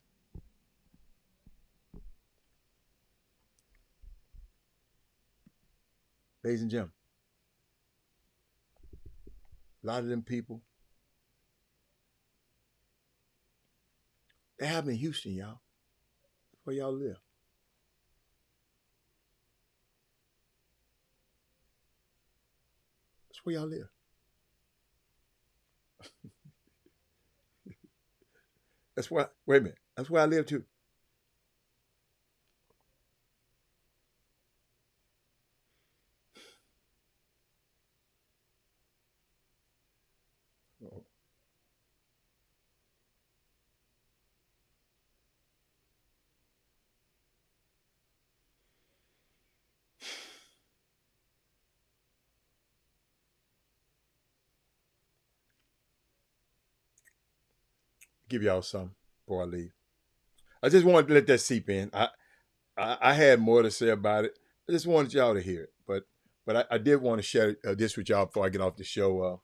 Ladies and gentlemen, a lot of them people, they happen in Houston, y'all. That's where y'all live. That's where y'all live. That's why, wait a minute, that's where I live too. Oh. Give y'all some before I leave. I just wanted to let that seep in. I had more to say about it. I just wanted y'all to hear it. But I did want to share this with y'all before I get off the show.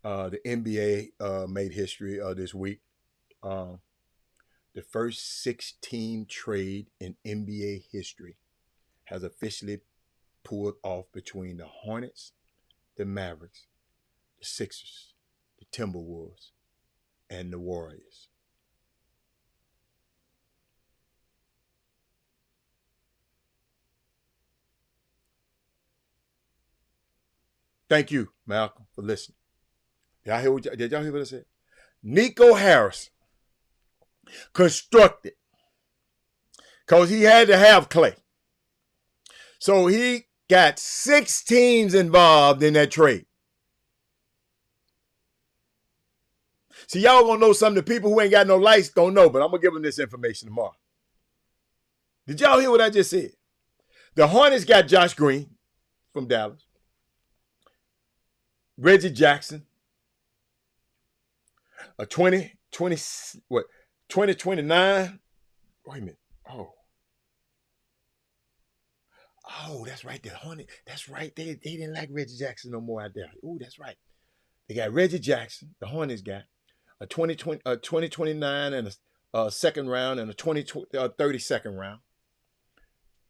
The NBA made history this week. The first 6-team trade in NBA history has officially pulled off between the Hornets, the Mavericks, the Sixers, the Timberwolves, and the Warriors. Thank you, Malcolm, for listening. Did y'all hear what I said? Nico Harris constructed, because he had to have Clay. So he got 6 teams involved in that trade. See, y'all gonna know something the people who ain't got no lights don't know, but I'm gonna give them this information tomorrow. Did y'all hear what I just said? The Hornets got Josh Green from Dallas, Reggie Jackson, a 2029. Wait a minute. Oh, that's right. The Hornet. That's right. They didn't like Reggie Jackson no more out there. Oh, that's right. They got Reggie Jackson. The Hornets got a 2029 and a second round and a 30 second round.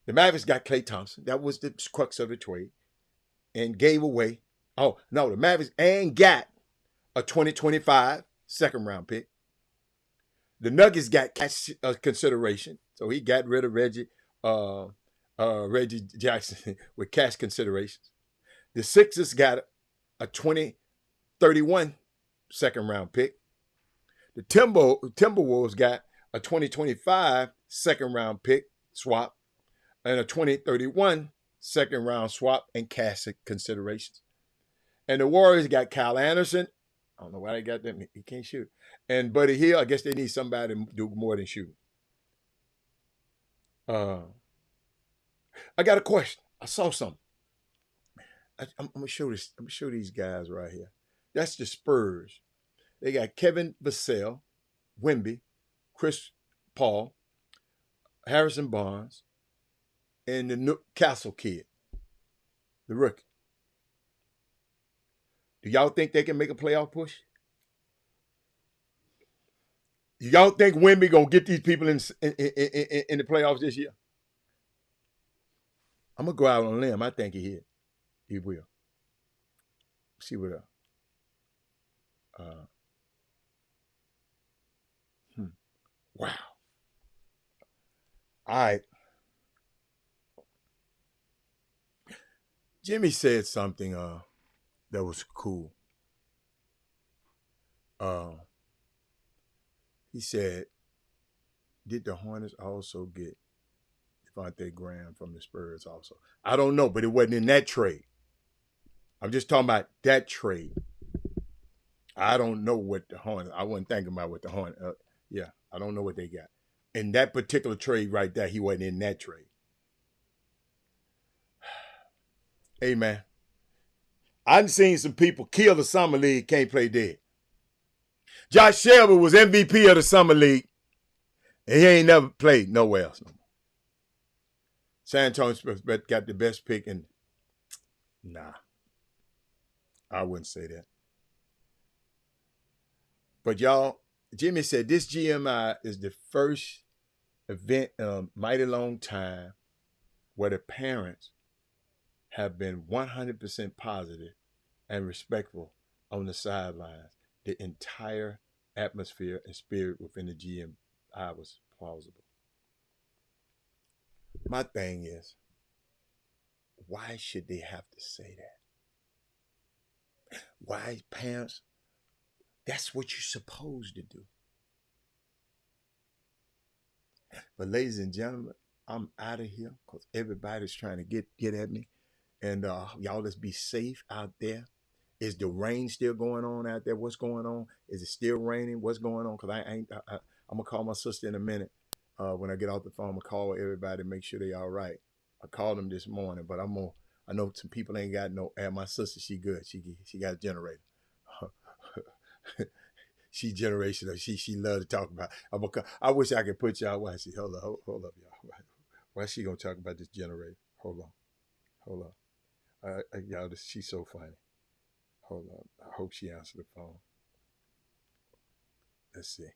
The Mavericks got Klay Thompson. That was the crux of the trade, and gave away. Oh no, the Mavericks and got a 2025 second round pick. The Nuggets got cash consideration, so he got rid of Reggie Jackson with cash considerations. The Sixers got a 2031 second round pick. The Timberwolves got a 2025 second round pick swap and a 2031 second round swap and cash considerations. And the Warriors got Kyle Anderson. I don't know why they got them. He can't shoot. And Buddy Hield, I guess they need somebody to do more than shoot. I got a question. I saw something. I'm gonna show this. I'm gonna show these guys right here. That's the Spurs. They got Kevin Vassell, Wemby, Chris Paul, Harrison Barnes, and the Newcastle kid, the rookie. Do y'all think they can make a playoff push? Y'all think Wemby gonna get these people in the playoffs this year? I'm gonna go out on a limb. I think he will. See what else. Wow. All right. Jimmy said something that was cool. He said, did the Hornets also get Devontae Graham from the Spurs also? I don't know, but it wasn't in that trade. I'm just talking about that trade. I don't know what the Hornets, I wasn't thinking about what the Hornets, yeah, I don't know what they got. In that particular trade right there, he wasn't in that trade. Hey, man, I've seen some people kill the Summer League, can't play dead. Josh Shelby was MVP of the Summer League, and he ain't never played nowhere else no more. San Antonio Spurs got the best pick, and nah, I wouldn't say that. But y'all, Jimmy said this GMI is the first event in a mighty long time where the parents have been 100% positive and respectful on the sidelines. The entire atmosphere and spirit within the GMI was plausible. My thing is, why should they have to say that? Why, parents? That's what you're supposed to do. But ladies and gentlemen, I'm out of here because everybody's trying to get at me. And y'all, let's be safe out there. Is the rain still going on out there? What's going on? Is it still raining? What's going on? Because I'm gonna call my sister in a minute. When I get off the phone, I'm gonna call everybody to make sure they all right. I called them this morning, but I know some people ain't got no air. My sister, she good. She got a generator. She generational. She love to talk about. I wish I could put y'all. Why she? Hold up, y'all. Why she gonna talk about this generator? Hold on. Y'all, she's so funny. Hold on. I hope she answered the phone. Let's see.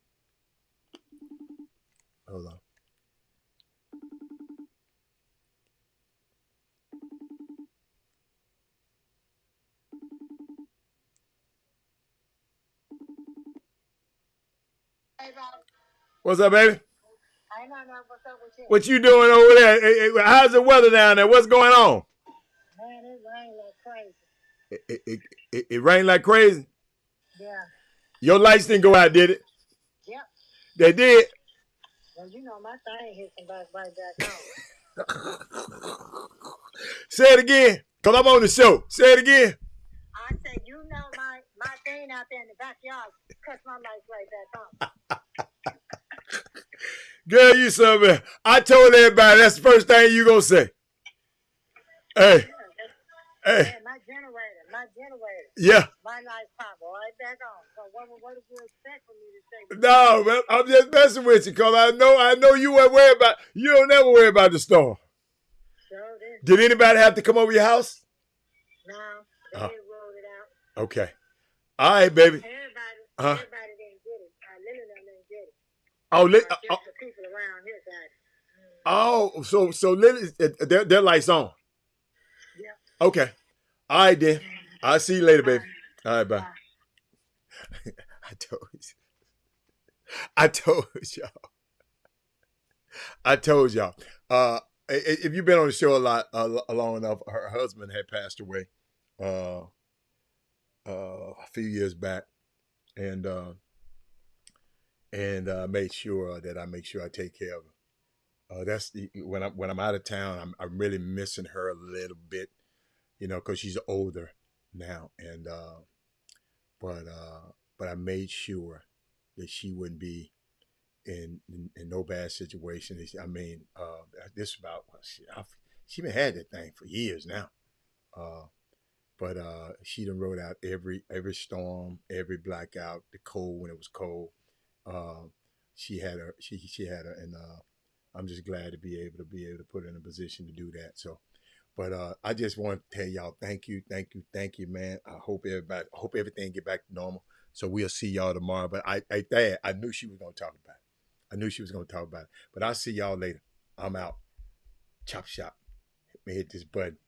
Hold on. Hey, Bob. What's up, baby? I know what's up with you. What you doing over there? How's the weather down there? What's going on? Man, it rained like crazy. It rained like crazy? Yeah. Your lights didn't go out, did it? Yep. They did? Well, you know, my thing hit some back right back home. Say it again, because I'm on the show. Say it again. I said, you know, my thing out there in the backyard cuts my lights right back home. Girl, you something. I told everybody that's the first thing you gonna say. Hey. Yeah, my generator. Yeah. My lights pop right back on. So what did you expect from me to say? No, man, I'm just messing with you because I know you weren't worried about. You don't never worry about the storm. Sure did. Did anybody have to come over your house? No, they rolled it out. Okay. All right, baby. Everybody didn't get it. Lily didn't get it. Oh, just the people around here got it. Oh, so Lily, their lights on. Yeah. Okay. All right, then. I'll see you later, baby. All right, bye. I told y'all. If you've been on the show a lot, long enough, her husband had passed away a few years back, and made sure that I take care of her. That's when I'm out of town, I'm really missing her a little bit, because she's older now, and but I made sure that she wouldn't be in no bad situation. I mean, this about she been had that thing for years now, but she done rode out every storm, every blackout, the cold when it was cold. She had her, and I'm just glad to be able to put her in a position to do that. So, but I just want to tell y'all thank you, man. I hope everything get back to normal. So we'll see y'all tomorrow. But I knew she was gonna talk about it. But I'll see y'all later. I'm out. Chop Shop. Let me hit this button.